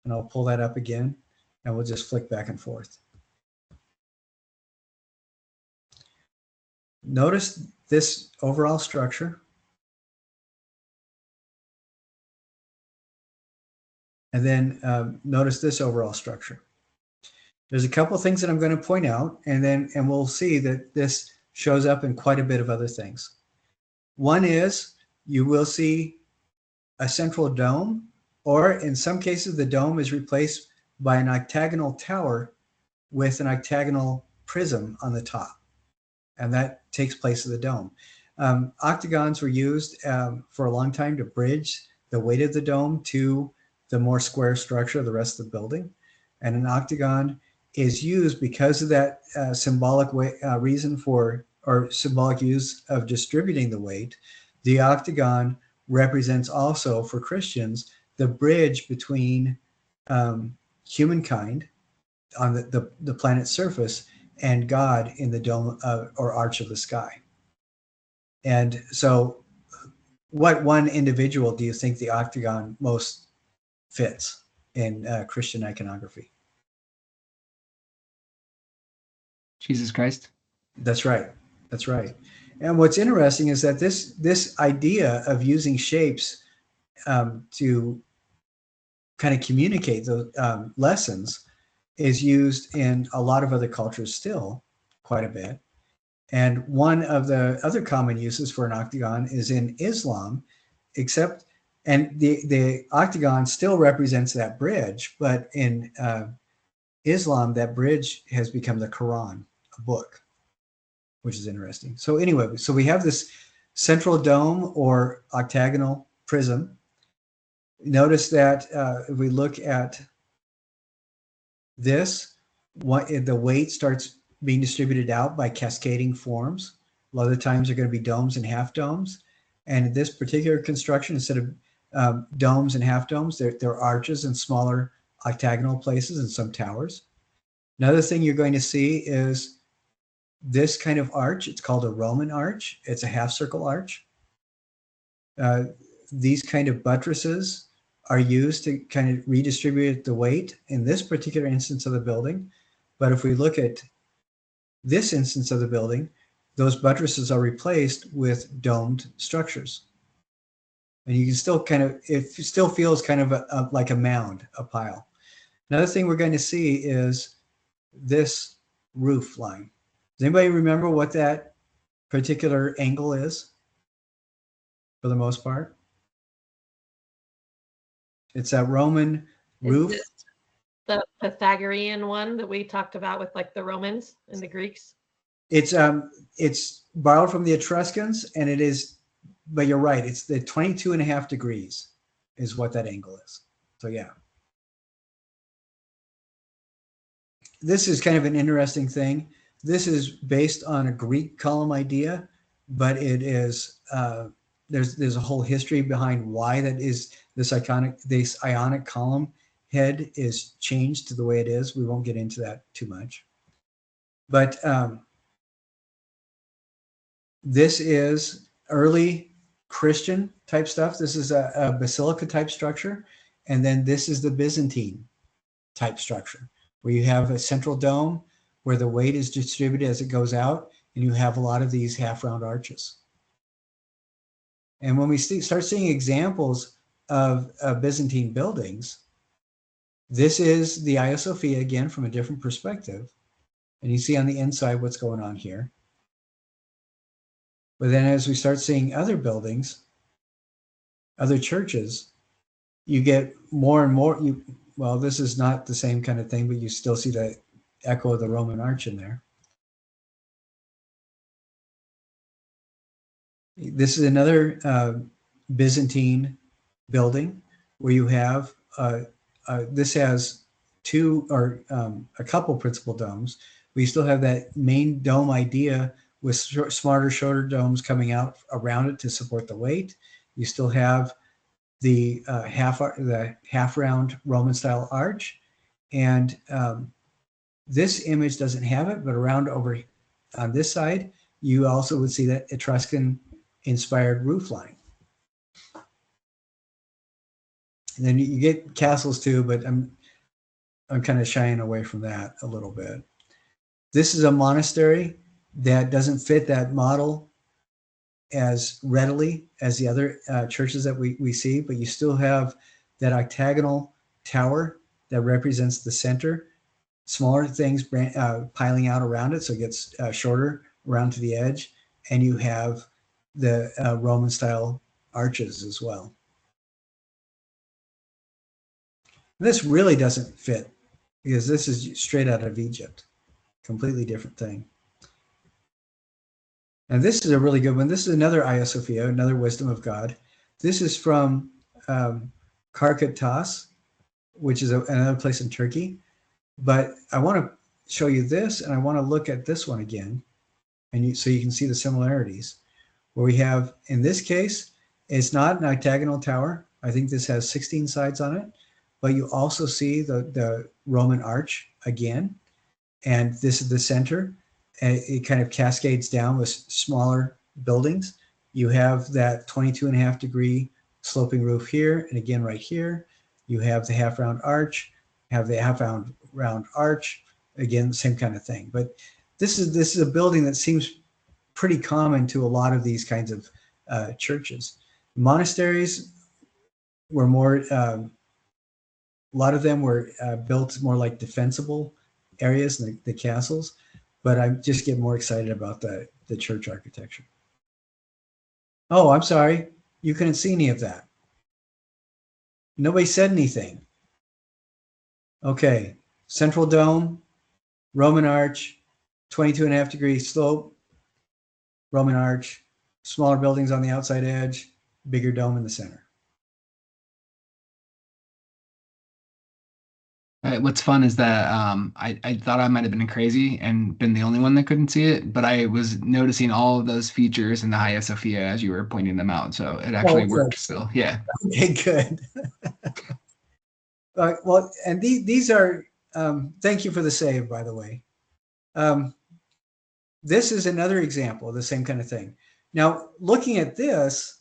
And I'll pull that up again, and we'll just flick back and forth. Notice this overall structure. And then notice this overall structure. There's a couple of things that I'm going to point out, and we'll see that this shows up in quite a bit of other things. One is you will see a central dome, or in some cases, the dome is replaced by an octagonal tower with an octagonal prism on the top. And that takes place of the dome. Octagons were used for a long time to bridge the weight of the dome to the more square structure of the rest of the building. And an octagon is used because of that symbolic reason for, or symbolic use of distributing the weight. The octagon represents also, for Christians, the bridge between humankind on the planet's surface and God in the dome or arch of the sky. And so what one individual do you think the octagon most fits in Christian iconography? Jesus Christ. That's right. That's right. And what's interesting is that this idea of using shapes to kind of communicate those lessons is used in a lot of other cultures still quite a bit. And one of the other common uses for an octagon is in Islam, except, and the octagon still represents that bridge, but in Islam, that bridge has become the Quran, a book, which is interesting. So anyway, so we have this central dome or octagonal prism. Notice that if we look at this, the weight starts being distributed out by cascading forms. A lot of the times they're going to be domes and half domes. And in this particular construction, instead of domes and half domes, there are arches and smaller octagonal places and some towers. Another thing you're going to see is this kind of arch. It's called a Roman arch. It's a half circle arch. These kind of buttresses are used to kind of redistribute the weight in this particular instance of the building. But if we look at this instance of the building, those buttresses are replaced with domed structures. And you can still kind of, it still feels kind of like a mound, a pile. Another thing we're going to see is this roof line. Does anybody remember what that particular angle is for the most part? It's that Roman roof. Is it the Pythagorean one that we talked about with like the Romans and the Greeks? It's borrowed from the Etruscans, and it is, but you're right, it's the 22.5 degrees is what that angle is. So yeah. This is kind of an interesting thing. This is based on a Greek column idea, but it is there's a whole history behind why that is. This ionic column head is changed to the way it is. We won't get into that too much. But this is early Christian type stuff. This is a basilica type structure. And then this is the Byzantine type structure, where you have a central dome where the weight is distributed as it goes out, and you have a lot of these half-round arches. And when we start seeing examples of Byzantine buildings, this is the Hagia Sophia again from a different perspective. And you see on the inside what's going on here. But then as we start seeing other buildings, other churches, you get more and more. Well, this is not the same kind of thing, but you still see the echo of the Roman arch in there. This is another Byzantine building where you have, this has a couple principal domes. We still have that main dome idea with smarter, shorter domes coming out around it to support the weight. You still have the half round Roman style arch, and this image doesn't have it, but around over on this side, you also would see that Etruscan inspired roof line. And then you get castles too, but I'm kind of shying away from that a little bit. This is a monastery that doesn't fit that model as readily as the other churches that we see, but you still have that octagonal tower that represents the center, smaller things piling out around it, so it gets shorter around to the edge, and you have the Roman style arches as well. This really doesn't fit because this is straight out of Egypt, completely different thing. And this is a really good one. This is another Hagia Sophia, another Wisdom of God. This is from Karkatas, which is another place in Turkey. But I want to show you this, and I want to look at this one again, and so you can see the similarities. Where we have, in this case, it's not an octagonal tower. I think this has 16 sides on it, but you also see the Roman arch again, and this is the center. And it kind of cascades down with smaller buildings. You have that 22.5-degree sloping roof here, and again right here. You have the half-round arch, have the half-round arch, again, same kind of thing. But this is a building that seems pretty common to a lot of these kinds of churches. Monasteries were more, a lot of them were built more like defensible areas than the castles. But I just get more excited about the church architecture. Oh, I'm sorry. You couldn't see any of that. Nobody said anything. Okay. Central dome, Roman arch, 22.5-degree slope, Roman arch, smaller buildings on the outside edge, bigger dome in the center. What's fun is that I thought I might have been crazy and been the only one that couldn't see it, but I was noticing all of those features in the Hagia Sophia as you were pointing them out. So it actually worked still. Yeah. Okay, good. Well, and these are, thank you for the save, by the way. This is another example of the same kind of thing. Now, looking at this,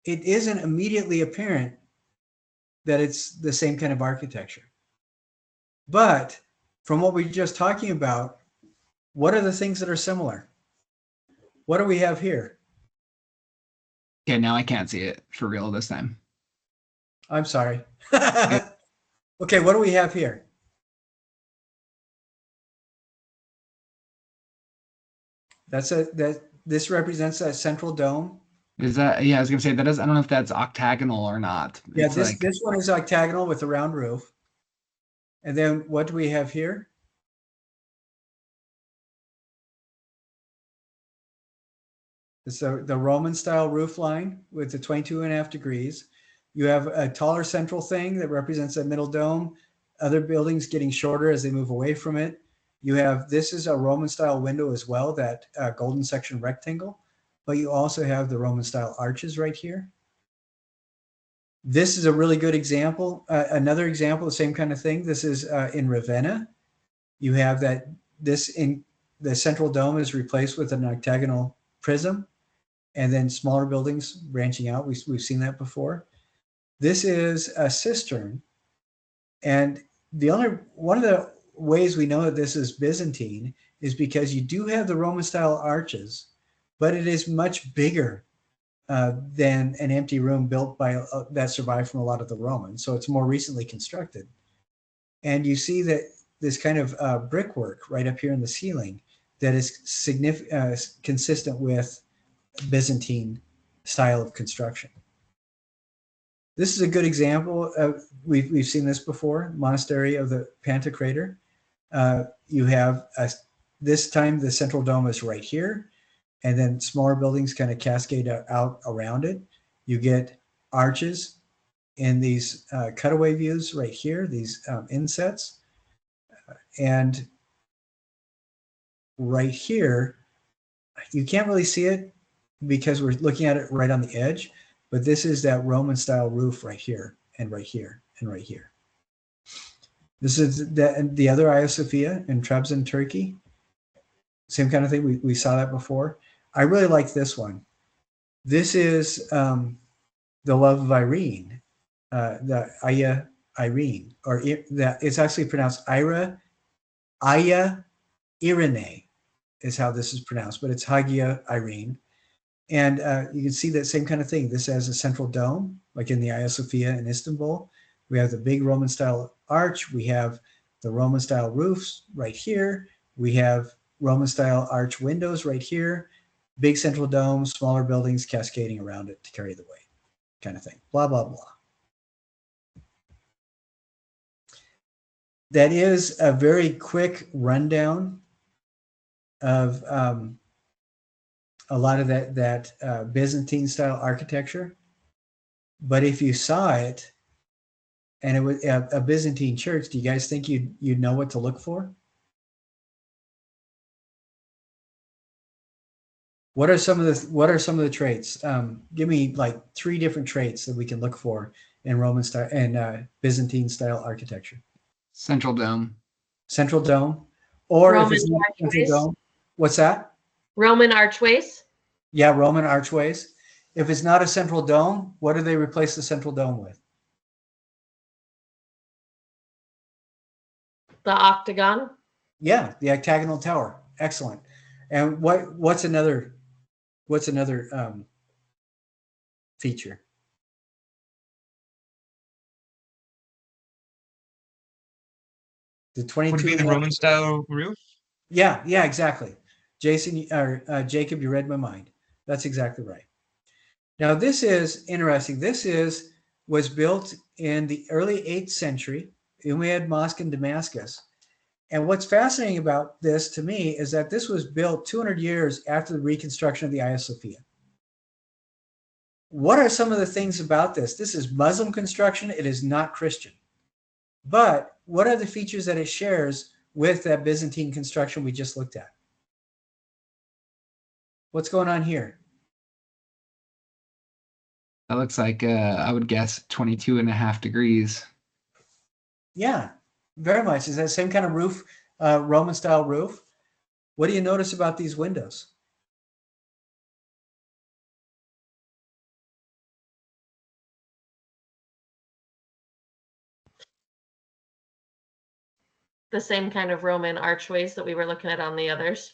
it isn't immediately apparent that it's the same kind of architecture. But from what we were just talking about, what are the things that are similar? What do we have here? Okay, now I can't see it for real this time. I'm sorry. Okay, what do we have here? This represents that central dome. Is that, yeah, I was gonna say that is, I don't know if that's octagonal or not. Yeah, It's this one is octagonal with a round roof. And then what do we have here? It's the Roman style roof line with the 22.5 degrees. You have a taller central thing that represents a middle dome. Other buildings getting shorter as they move away from it. You have, this is a Roman style window as well, that golden section rectangle but you also have the Roman style arches right here. This is a really good example. Another example, the same kind of thing. This is in Ravenna. You have that the central dome is replaced with an octagonal prism, and then smaller buildings branching out. We've seen that before. This is a cistern, and one of the ways we know that this is Byzantine is because you do have the Roman style arches, but it is much bigger than an empty room built by that survived from a lot of the Romans. So it's more recently constructed. And you see that this kind of brickwork right up here in the ceiling that is consistent with Byzantine style of construction. This is a good example. We've seen this before, Monastery of the Pantocrator. You have, this time the central dome is right here, and then smaller buildings kind of cascade out around it. You get arches in these cutaway views right here, these insets. And right here, you can't really see it because we're looking at it right on the edge, but this is that Roman style roof right here and right here and right here. This is the other Hagia Sophia in Trabzon, Turkey. Same kind of thing. We saw that before. I really like this one. This is the Love of Irene, the Hagia Irene, or it's actually pronounced Hagia Irene is how this is pronounced, but it's Hagia Irene. And you can see that same kind of thing. This has a central dome, like in the Hagia Sophia in Istanbul. We have the big Roman style arch. We have the Roman style roofs right here. We have Roman style arch windows right here. Big central dome, smaller buildings cascading around it to carry the weight, kind of thing. Blah, blah, blah. That is a very quick rundown of a lot of that Byzantine style architecture. But if you saw it and it was a Byzantine church, do you guys think you'd know what to look for? What are some of the traits? Give me like 3 different traits that we can look for in Roman style and Byzantine style architecture. Central dome. Central dome, or Roman if it's not central archways. dome, what's that? Roman archways. Yeah, Roman archways. If it's not a central dome, what do they replace the central dome with? The octagon. Yeah, the octagonal tower. Excellent. And what's another feature? The 22. Would it be the Roman style roof? Yeah, exactly. Jason or Jacob, you read my mind. That's exactly right. Now this is interesting. This was built in the early 8th century, Umayyad Mosque in Damascus. And what's fascinating about this to me is that this was built 200 years after the reconstruction of the Hagia Sophia. What are some of the things about this? This is Muslim construction. It is not Christian. But what are the features that it shares with that Byzantine construction we just looked at? What's going on here? That looks like, I would guess, 22.5 degrees. Yeah, very much. Is that same kind of roof, Roman style roof? What do you notice about these windows? The same kind of Roman archways that we were looking at on the others.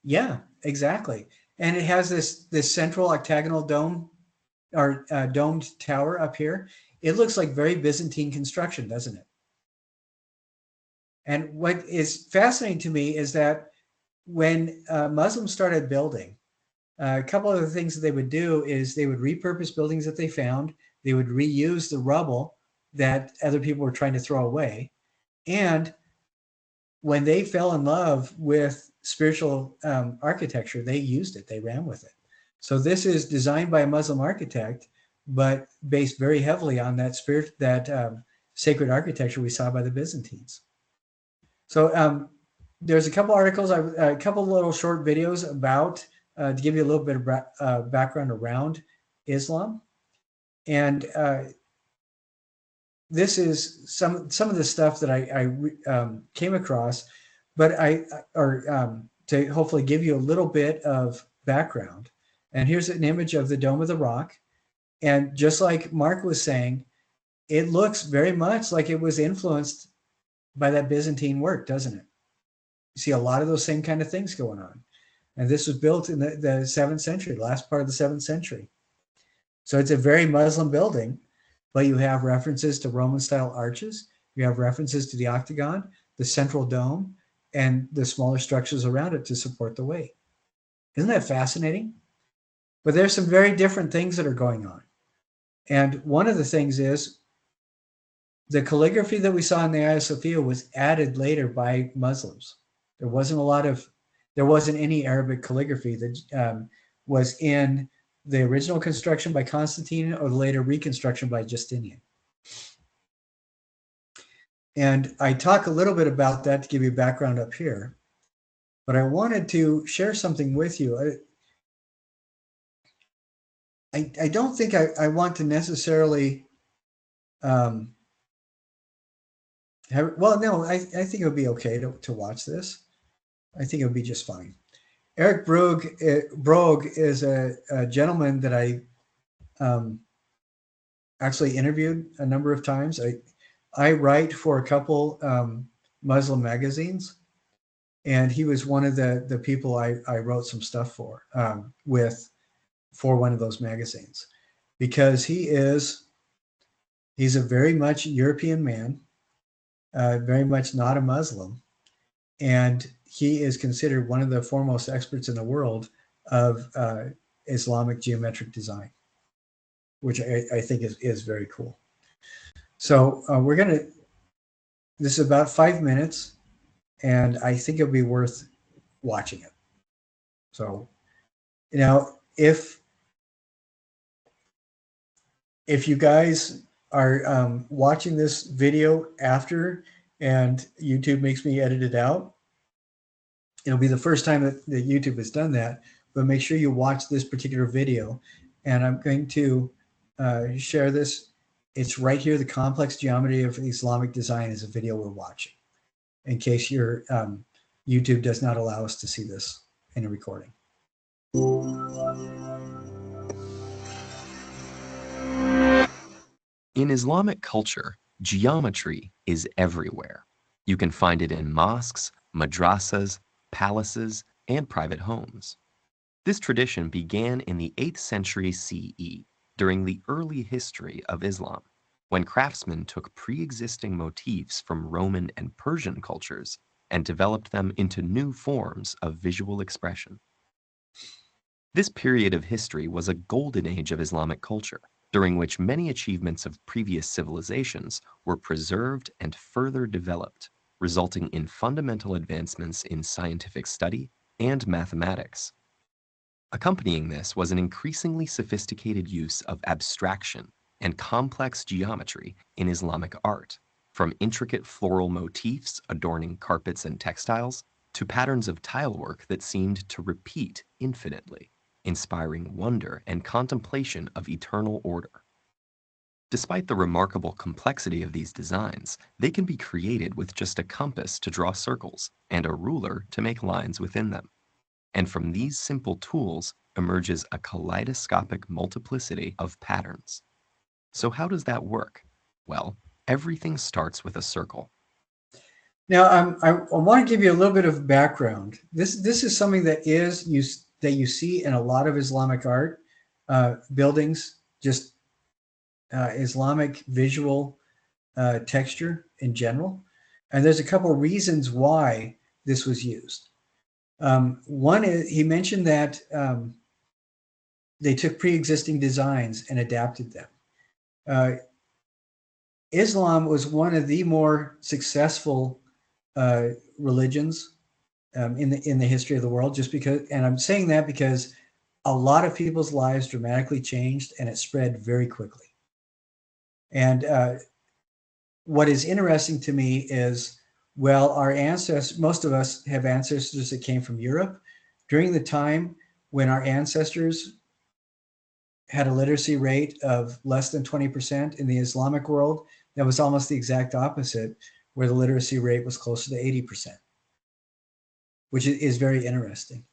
Yeah, exactly. And it has this central octagonal dome or domed tower up here. It looks like very Byzantine construction, doesn't it? And what is fascinating to me is that when Muslims started building, a couple of the things that they would do is they would repurpose buildings that they found. They would reuse the rubble that other people were trying to throw away. And when they fell in love with spiritual architecture, they used it. They ran with it. So this is designed by a Muslim architect, but based very heavily on that sacred architecture we saw by the Byzantines. So there's a couple articles, a couple little short videos about to give you a little bit of background around Islam. And this is some of the stuff that I came across, but to hopefully give you a little bit of background. And here's an image of the Dome of the Rock. And just like Mark was saying, it looks very much like it was influenced by that Byzantine work, doesn't it? You see a lot of those same kind of things going on. And this was built in the 7th century, last part of the 7th century. So it's a very Muslim building, but you have references to Roman-style arches. You have references to the octagon, the central dome, and the smaller structures around it to support the weight. Isn't that fascinating? But there's some very different things that are going on. And one of the things is the calligraphy that we saw in the Hagia Sophia was added later by Muslims. There wasn't any Arabic calligraphy that was in the original construction by Constantine or the later reconstruction by Justinian. And I talk a little bit about that to give you background up here, but I wanted to share something with you. I don't think I want to necessarily I think it would be okay to watch this. I think it would be just fine. Eric Brogue is a gentleman that I actually interviewed a number of times. I write for a couple Muslim magazines, and he was one of the people I wrote some stuff for one of those magazines, because he's a very much European man, very much not a Muslim, and he is considered one of the foremost experts in the world of Islamic geometric design, which I think is very cool. So this is about 5 minutes, and I think it'll be worth watching it. So, if you guys are watching this video after and YouTube makes me edit it out, it'll be the first time that YouTube has done that, but make sure you watch this particular video. And I'm going to share this. It's right here. The complex geometry of Islamic design is a video we're watching, in case your YouTube does not allow us to see this in a recording. In Islamic culture, geometry is everywhere. You can find it in mosques, madrasas, palaces, and private homes. This tradition began in the 8th century CE, during the early history of Islam, when craftsmen took pre-existing motifs from Roman and Persian cultures and developed them into new forms of visual expression. This period of history was a golden age of Islamic culture, during which many achievements of previous civilizations were preserved and further developed, resulting in fundamental advancements in scientific study and mathematics. Accompanying this was an increasingly sophisticated use of abstraction and complex geometry in Islamic art, from intricate floral motifs adorning carpets and textiles to patterns of tilework that seemed to repeat infinitely, inspiring wonder and contemplation of eternal order. Despite the remarkable complexity of these designs, they can be created with just a compass to draw circles and a ruler to make lines within them. And from these simple tools emerges a kaleidoscopic multiplicity of patterns. So how does that work? Well, everything starts with a circle. Now, I want to give you a little bit of background. This is something that you see in a lot of Islamic art, buildings, just Islamic visual texture in general. And there's a couple of reasons why this was used. One is, he mentioned that they took pre-existing designs and adapted them. Islam was one of the more successful religions in the history of the world, just because, and I'm saying that because a lot of people's lives dramatically changed and it spread very quickly. And what is interesting to me is, well, our ancestors, most of us have ancestors that came from Europe during the time when our ancestors had a literacy rate of less than 20% in the Islamic world, that was almost the exact opposite, where the literacy rate was closer to 80%, which is very interesting.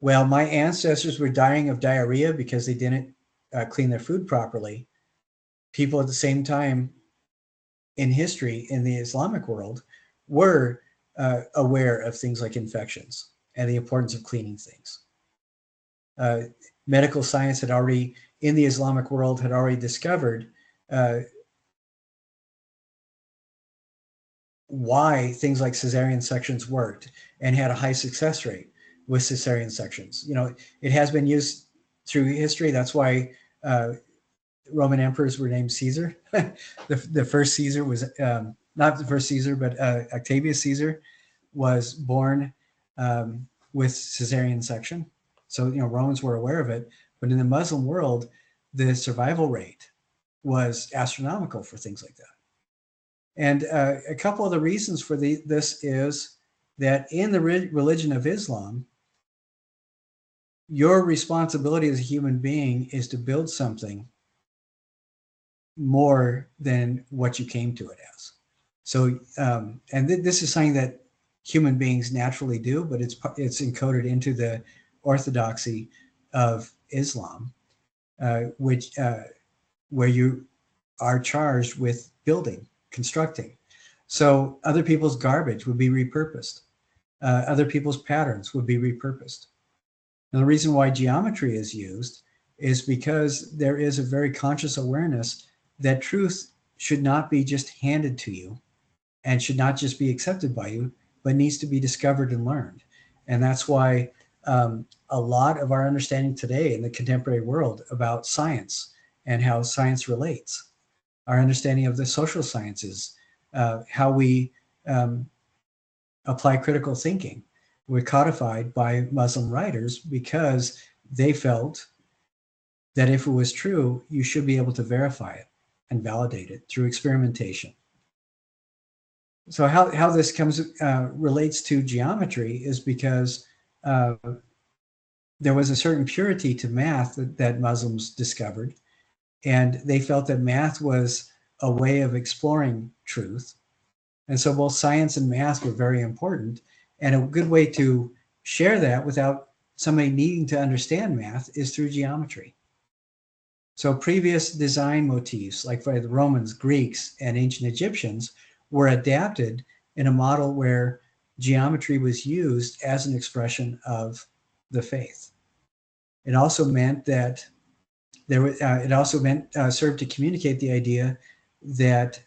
Well, my ancestors were dying of diarrhea because they didn't clean their food properly. People at the same time in history in the Islamic world were aware of things like infections and the importance of cleaning things. Medical science had already, in the Islamic world, had already discovered why things like cesarean sections worked and had a high success rate with cesarean sections. You know, it has been used through history. That's why Roman emperors were named Caesar. The first Caesar was not the first Caesar, but Octavius Caesar was born with cesarean section. So, you know, Romans were aware of it. But in the Muslim world, the survival rate was astronomical for things like that. And a couple of the reasons for this is that in the religion of Islam, your responsibility as a human being is to build something more than what you came to it as. So, and this is something that human beings naturally do, but it's encoded into the orthodoxy of Islam, which where you are charged with building, constructing. So other people's garbage would be repurposed. Other people's patterns would be repurposed. And the reason why geometry is used is because there is a very conscious awareness that truth should not be just handed to you and should not just be accepted by you, but needs to be discovered and learned. And that's why a lot of our understanding today in the contemporary world about science and how science relates, our understanding of the social sciences, how we apply critical thinking, were codified by Muslim writers because they felt that if it was true, you should be able to verify it and validate it through experimentation. So how this comes relates to geometry is because there was a certain purity to math that Muslims discovered, and they felt that math was a way of exploring truth. And so both science and math were very important. And a good way to share that without somebody needing to understand math is through geometry. So previous design motifs, like for the Romans, Greeks, and ancient Egyptians, were adapted in a model where geometry was used as an expression of the faith. It also meant that served to communicate the idea that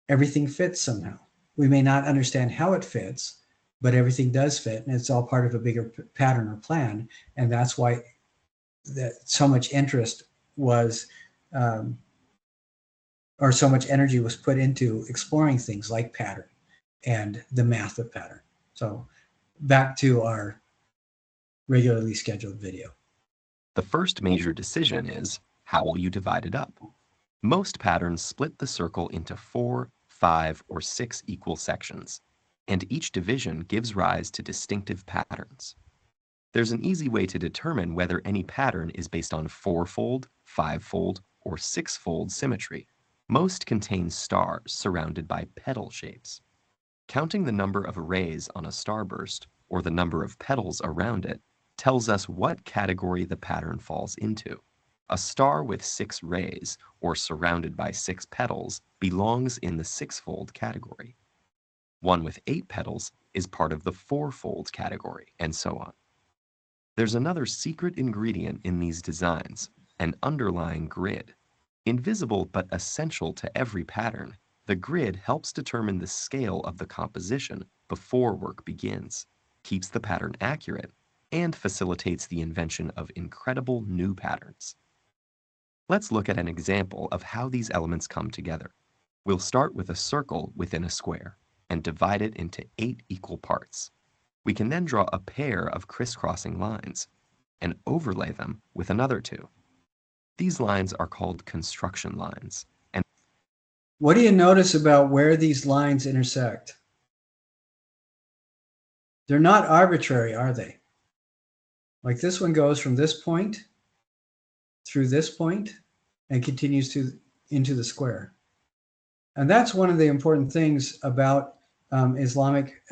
everything fits somehow. We may not understand how it fits, but everything does fit, and it's all part of a bigger pattern or plan. And that's why that so much interest was, or so much energy was put into exploring things like pattern and the math of pattern. So back to our regularly scheduled video. The first major decision is, how will you divide it up? Most patterns split the circle into 4, 5, or 6 equal sections, and each division gives rise to distinctive patterns. There's an easy way to determine whether any pattern is based on 4-fold, 5-fold, or 6-fold symmetry. Most contain stars surrounded by petal shapes. Counting the number of rays on a starburst, or the number of petals around it, tells us what category the pattern falls into. A star with 6 rays, or surrounded by 6 petals, belongs in the 6-fold category. One with 8 petals is part of the 4-fold category, and so on. There's another secret ingredient in these designs, an underlying grid. Invisible but essential to every pattern, the grid helps determine the scale of the composition before work begins, keeps the pattern accurate, and facilitates the invention of incredible new patterns. Let's look at an example of how these elements come together. We'll start with a circle within a square and divide it into 8 equal parts. We can then draw a pair of crisscrossing lines and overlay them with another 2. These lines are called construction lines. And what do you notice about where these lines intersect? They're not arbitrary, are they? Like this one goes from this point through this point and continues into the square. And that's one of the important things about Islamic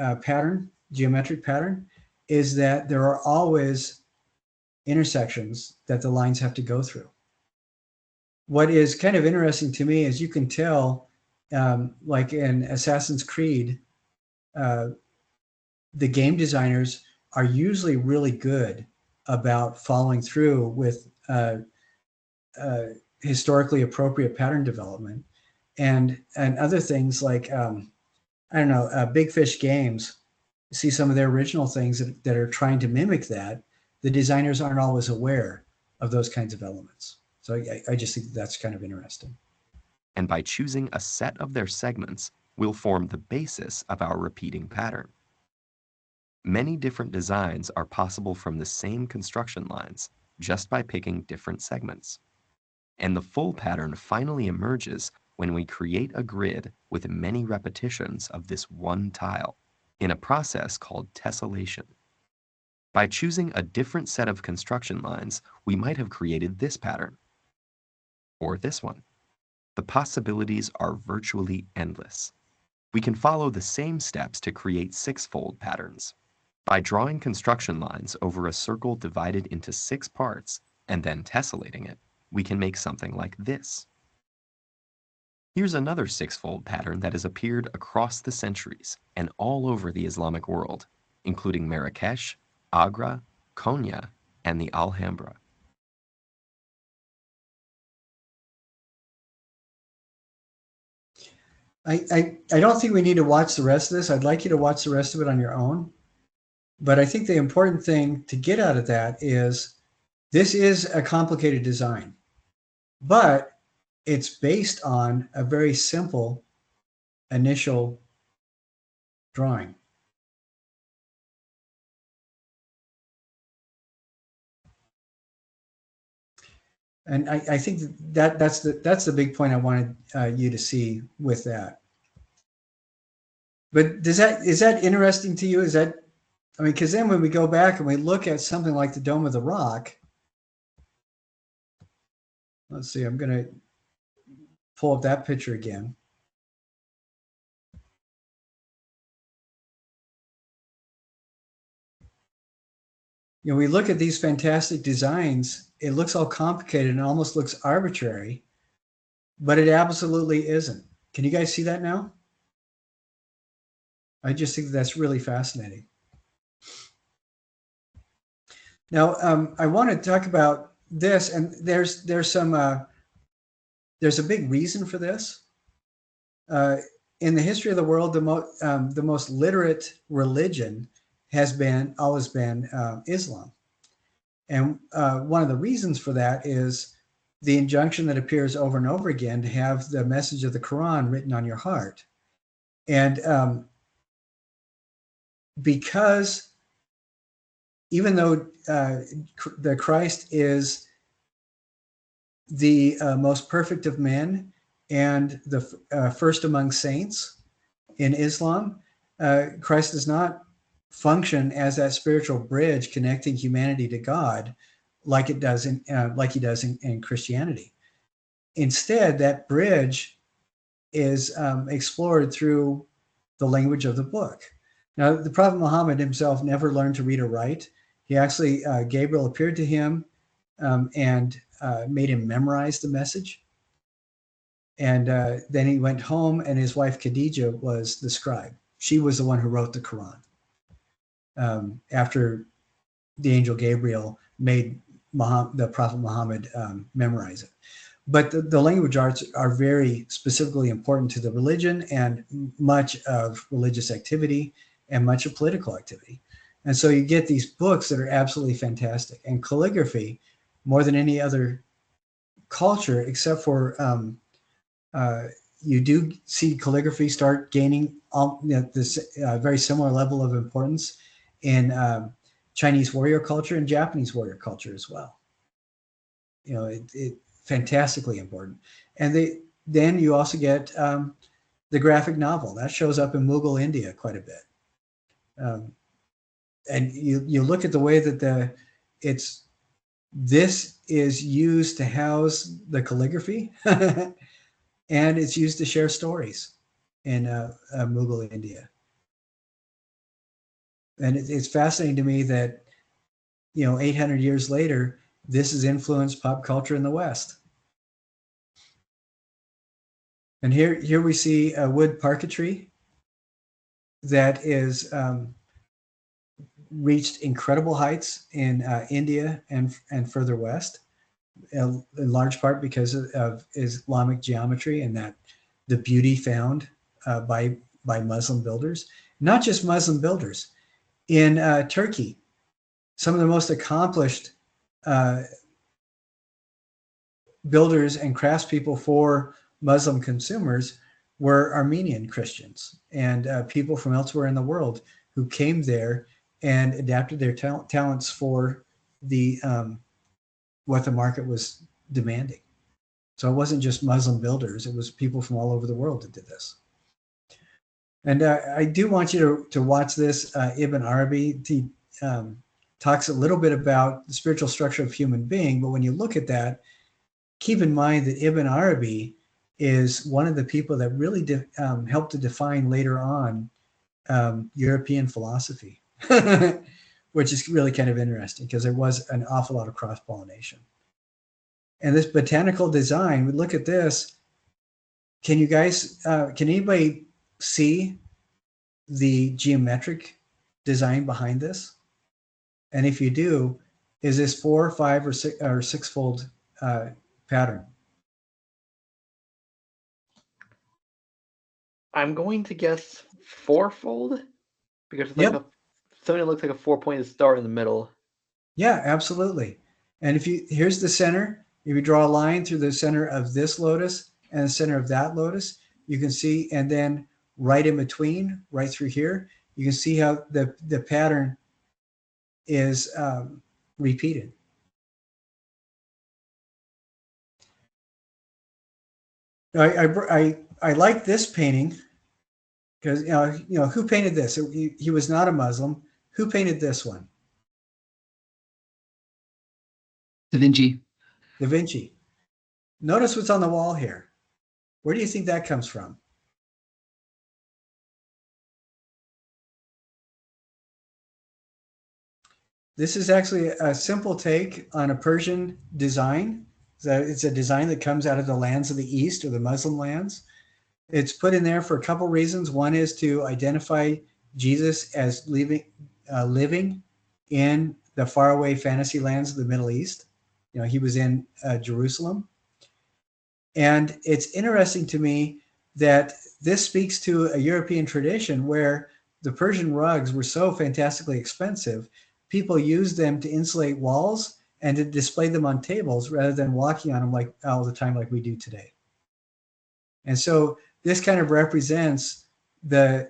geometric pattern, is that there are always intersections that the lines have to go through. What is kind of interesting to me is you can tell, like in Assassin's Creed, the game designers are usually really good about following through with historically appropriate pattern development, and other things like I don't know, Big Fish Games. See some of their original things that are trying to mimic that. The designers aren't always aware of those kinds of elements. So I just think that's kind of interesting. And by choosing a set of their segments, will form the basis of our repeating pattern. Many different designs are possible from the same construction lines, just by picking different segments. And the full pattern finally emerges when we create a grid with many repetitions of this one tile in a process called tessellation. By choosing a different set of construction lines, we might have created this pattern, or this one. The possibilities are virtually endless. We can follow the same steps to create six-fold patterns. By drawing construction lines over a circle divided into 6 parts and then tessellating it, we can make something like this. Here's another 6-fold pattern that has appeared across the centuries and all over the Islamic world, including Marrakesh, Agra, Konya, and the Alhambra. I don't think we need to watch the rest of this. I'd like you to watch the rest of it on your own. But I think the important thing to get out of that is this is a complicated design, but it's based on a very simple initial drawing. And I think that's the big point I wanted you to see with that. But is that interesting to you? Is that, I mean, because then when we go back and we look at something like the Dome of the Rock, let's see, I'm going to pull up that picture again. You know, we look at these fantastic designs, it looks all complicated and almost looks arbitrary, but it absolutely isn't. Can you guys see that now? I just think that's really fascinating. Now, I want to talk about this, and there's a big reason for this. In the history of the world, the most literate religion has always been Islam. And one of the reasons for that is the injunction that appears over and over again to have the message of the Quran written on your heart. And because even though the Christ is the most perfect of men and the first among saints in Islam, Christ does not function as that spiritual bridge connecting humanity to God like he does in Christianity. Instead, that bridge is explored through the language of the book. Now, the Prophet Muhammad himself never learned to read or write. He actually, Gabriel appeared to him and made him memorize the message. And then he went home, and his wife Khadijah was the scribe. She was the one who wrote the Quran. After the angel Gabriel made the Prophet Muhammad memorize it. But the language arts are very specifically important to the religion and much of religious activity and much of political activity. And so you get these books that are absolutely fantastic. And calligraphy, more than any other culture, except for you do see calligraphy start gaining this very similar level of importance in Chinese warrior culture and Japanese warrior culture as well. You know, it fantastically important. And then you also get the graphic novel that shows up in Mughal India quite a bit. And you look at the way that the this is used to house the calligraphy, and it's used to share stories in Mughal India. And it's fascinating to me that, 800 years later, this has influenced pop culture in the West. And here we see a wood parquetry that is reached incredible heights in India and further west, in large part because of Islamic geometry and that the beauty found by Muslim builders. Not just Muslim builders. In Turkey, some of the most accomplished builders and craftspeople for Muslim consumers were Armenian Christians and people from elsewhere in the world who came there and adapted their talents for the what the market was demanding. So it wasn't just Muslim builders; it was people from all over the world that did this. And I do want you to watch this. Ibn Arabi, he talks a little bit about the spiritual structure of human being, but when you look at that, keep in mind that Ibn Arabi is one of the people that really helped to define later on European philosophy, which is really kind of interesting because there was an awful lot of cross-pollination. And this botanical design, we look at this. Can you guys, can anybody see the geometric design behind this? And if you do, is this 4, 5, or 6-fold pattern? I'm going to guess 4-fold because it's like something that looks like a 4-pointed star in the middle. Yeah, absolutely. And here's the center. If you draw a line through the center of this lotus and the center of that lotus, you can see, and then right in between, right through here, you can see how the pattern is repeated. I like this painting because who painted this? He was not a Muslim. Who painted this one? Da Vinci. Da Vinci. Notice what's on the wall here. Where do you think that comes from? This is actually a simple take on a Persian design. It's a design that comes out of the lands of the East or the Muslim lands. It's put in there for a couple reasons. One is to identify Jesus as living in the faraway fantasy lands of the Middle East. He was in Jerusalem. And it's interesting to me that this speaks to a European tradition where the Persian rugs were so fantastically expensive, people used them to insulate walls and to display them on tables rather than walking on them like all the time like we do today. And so this kind of represents the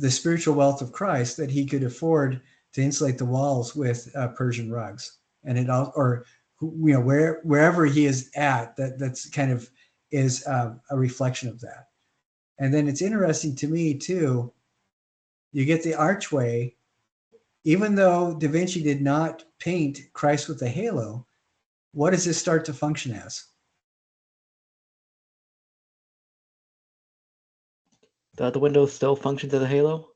spiritual wealth of Christ, that he could afford to insulate the walls with Persian rugs. And it all, or wherever he is at, that's kind of is a reflection of that. And then it's interesting to me too, you get the archway. Even though Da Vinci did not paint Christ with the halo, what does this start to function as? The window still functions as a halo?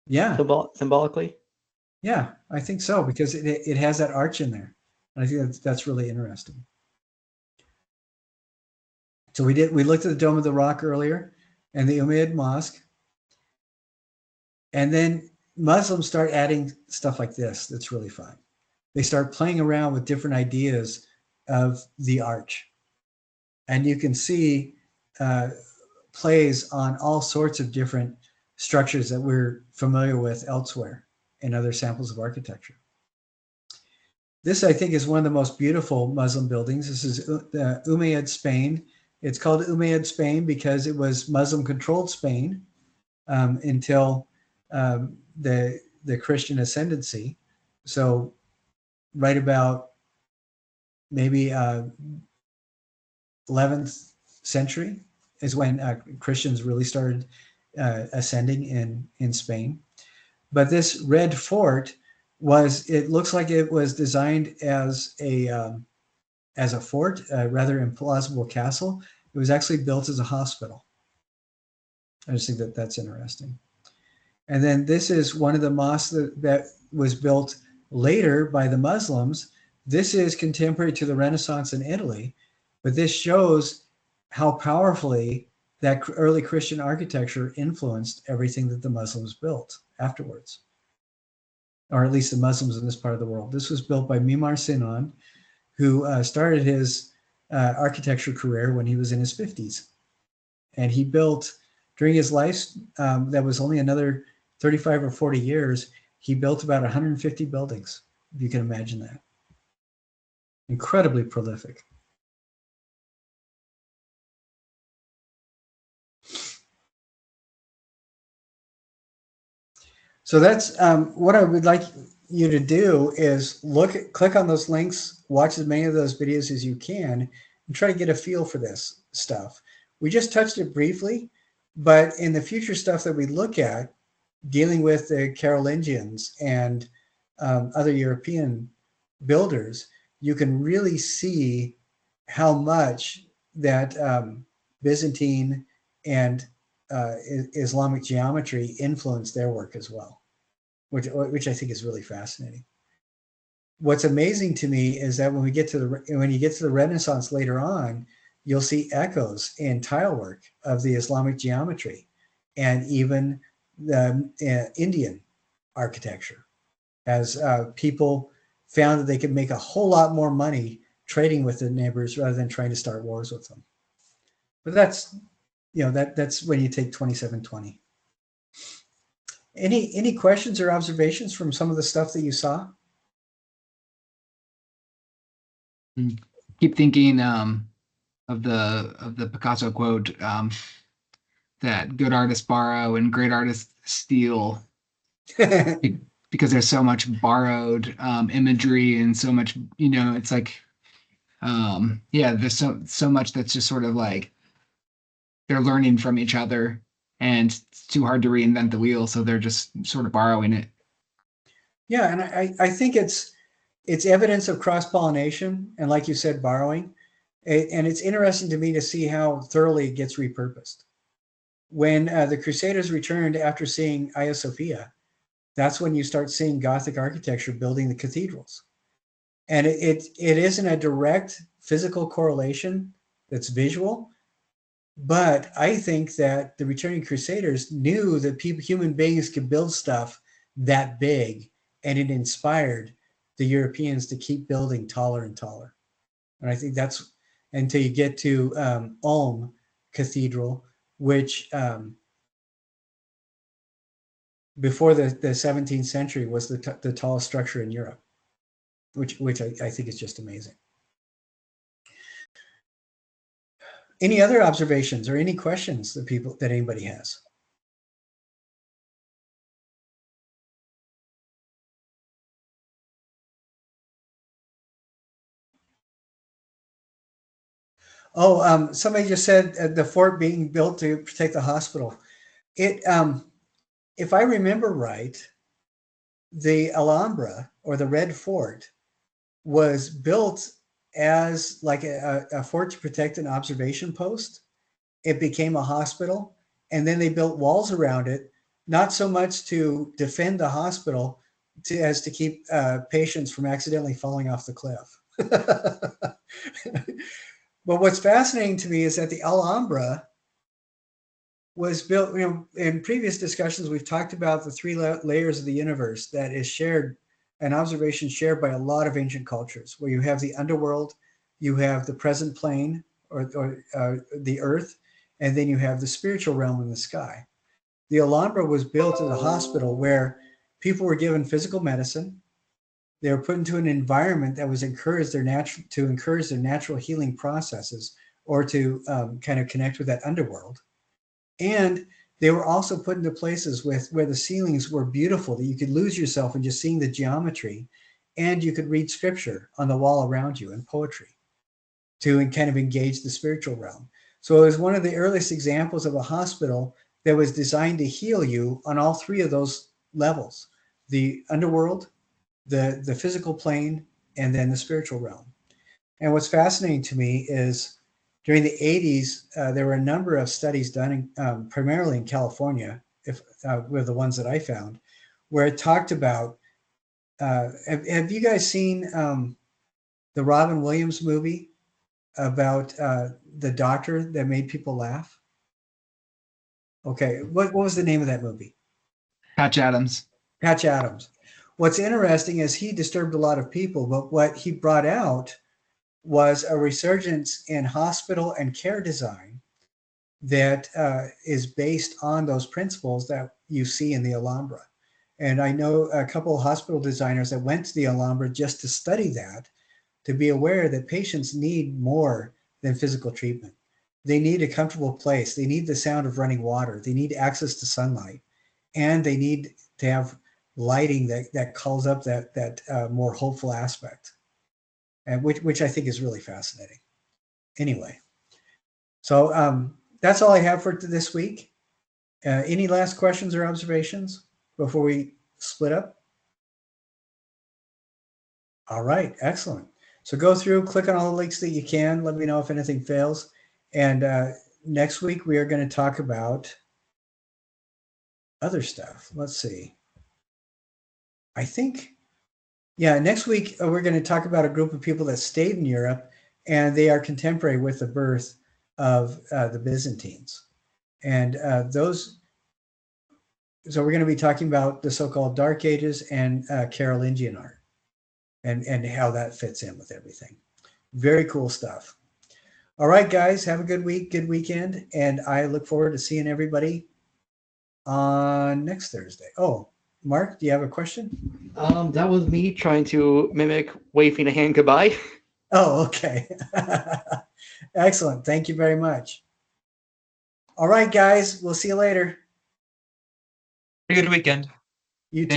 Yeah. Symbolically? Yeah, I think so, because it has that arch in there. And I think that's really interesting. So we looked at the Dome of the Rock earlier and the Umayyad Mosque. And then Muslims start adding stuff like this that's really fun. They start playing around with different ideas of the arch. And you can see plays on all sorts of different structures that we're familiar with elsewhere in other samples of architecture. This, I think, is one of the most beautiful Muslim buildings. This is Umayyad Spain. It's called Umayyad Spain because it was Muslim-controlled Spain until the Christian ascendancy. So right about maybe 11th century is when Christians really started ascending in Spain. But this red fort it looks like it was designed as a fort, a rather implausible castle. It was actually built as a hospital. I just think that that's interesting. And then this is one of the mosques that was built later by the Muslims. This is contemporary to the Renaissance in Italy, but this shows how powerfully that early Christian architecture influenced everything that the Muslims built afterwards, or at least the Muslims in this part of the world. This was built by Mimar Sinan, who started his architecture career when he was in his 50s. And he built, during his life, that was only another 35 or 40 years, he built about 150 buildings, if you can imagine that. Incredibly prolific. So that's what I would like you to do is click on those links, watch as many of those videos as you can, and try to get a feel for this stuff. We just touched it briefly, but in the future stuff that we look at, dealing with the Carolingians and other European builders, you can really see how much that Byzantine and Islamic geometry influenced their work as well, which I think is really fascinating. What's amazing to me is that when you get to the Renaissance later on, you'll see echoes in tile work of the Islamic geometry and even the Indian architecture, as people found that they could make a whole lot more money trading with their neighbors rather than trying to start wars with them. But that's when you take 2720. Any questions or observations from some of the stuff that you saw? Keep thinking of the Picasso quote that good artists borrow and great artists steal, because there's so much borrowed imagery and so much, it's like there's so much that's just sort of like they're learning from each other, and it's too hard to reinvent the wheel, so they're just sort of borrowing it. Yeah, and I think it's evidence of cross-pollination, and like you said, borrowing. And it's interesting to me to see how thoroughly it gets repurposed. When the Crusaders returned after seeing Hagia Sophia, that's when you start seeing Gothic architecture building the cathedrals. And it isn't a direct physical correlation that's visual, but I think that the returning Crusaders knew that human beings could build stuff that big, and it inspired the Europeans to keep building taller and taller. And I think that's until you get to Ulm Cathedral, which before the 17th century was the tallest structure in Europe, which I think is just amazing. Any other observations or any questions that anybody has? Oh, somebody just said the fort being built to protect the hospital. If I remember right, the Alhambra, or the Red Fort, was built as like a fort to protect an observation post. It became a hospital, and then they built walls around it, not so much to defend the hospital as to keep patients from accidentally falling off the cliff. But what's fascinating to me is that the Alhambra was built, in previous discussions, we've talked about the three layers of the universe that is shared, an observation shared by a lot of ancient cultures, where you have the underworld, you have the present plane, or the earth, and then you have the spiritual realm in the sky. The Alhambra was built as a hospital where people were given physical medicine. They were put into an environment that was encourage their natural healing processes, or to kind of connect with that underworld. And they were also put into places where the ceilings were beautiful, that you could lose yourself in just seeing the geometry, and you could read scripture on the wall around you and poetry to kind of engage the spiritual realm. So it was one of the earliest examples of a hospital that was designed to heal you on all three of those levels: the underworld, the physical plane, and then the spiritual realm. And what's fascinating to me is during the 80s, there were a number of studies done primarily in California, were the ones that I found, where it talked about, have you guys seen the Robin Williams movie about the doctor that made people laugh? Okay, what was the name of that movie? Patch Adams. Patch Adams. What's interesting is he disturbed a lot of people, but what he brought out was a resurgence in hospital and care design that is based on those principles that you see in the Alhambra. And I know a couple of hospital designers that went to the Alhambra just to study that, to be aware that patients need more than physical treatment. They need a comfortable place. They need the sound of running water. They need access to sunlight. And they need to have lighting that calls up that more hopeful aspect, and which I think is really fascinating. Anyway, so that's all I have for this week. Any last questions or observations before we split up? All right, excellent. So go through, click on all the links that you can. Let me know if anything fails. And next week we are going to talk about other stuff. Let's see. I think, yeah, next week we're going to talk about a group of people that stayed in Europe, and they are contemporary with the birth of the Byzantines. And so we're going to be talking about the so-called Dark Ages and Carolingian art, and how that fits in with everything. Very cool stuff. All right, guys, have a good week, good weekend, and I look forward to seeing everybody on next Thursday. Oh, Mark, do you have a question? That was me trying to mimic waving a hand goodbye. Oh, okay. Excellent. Thank you very much. All right, guys, we'll see you later. Have a good weekend.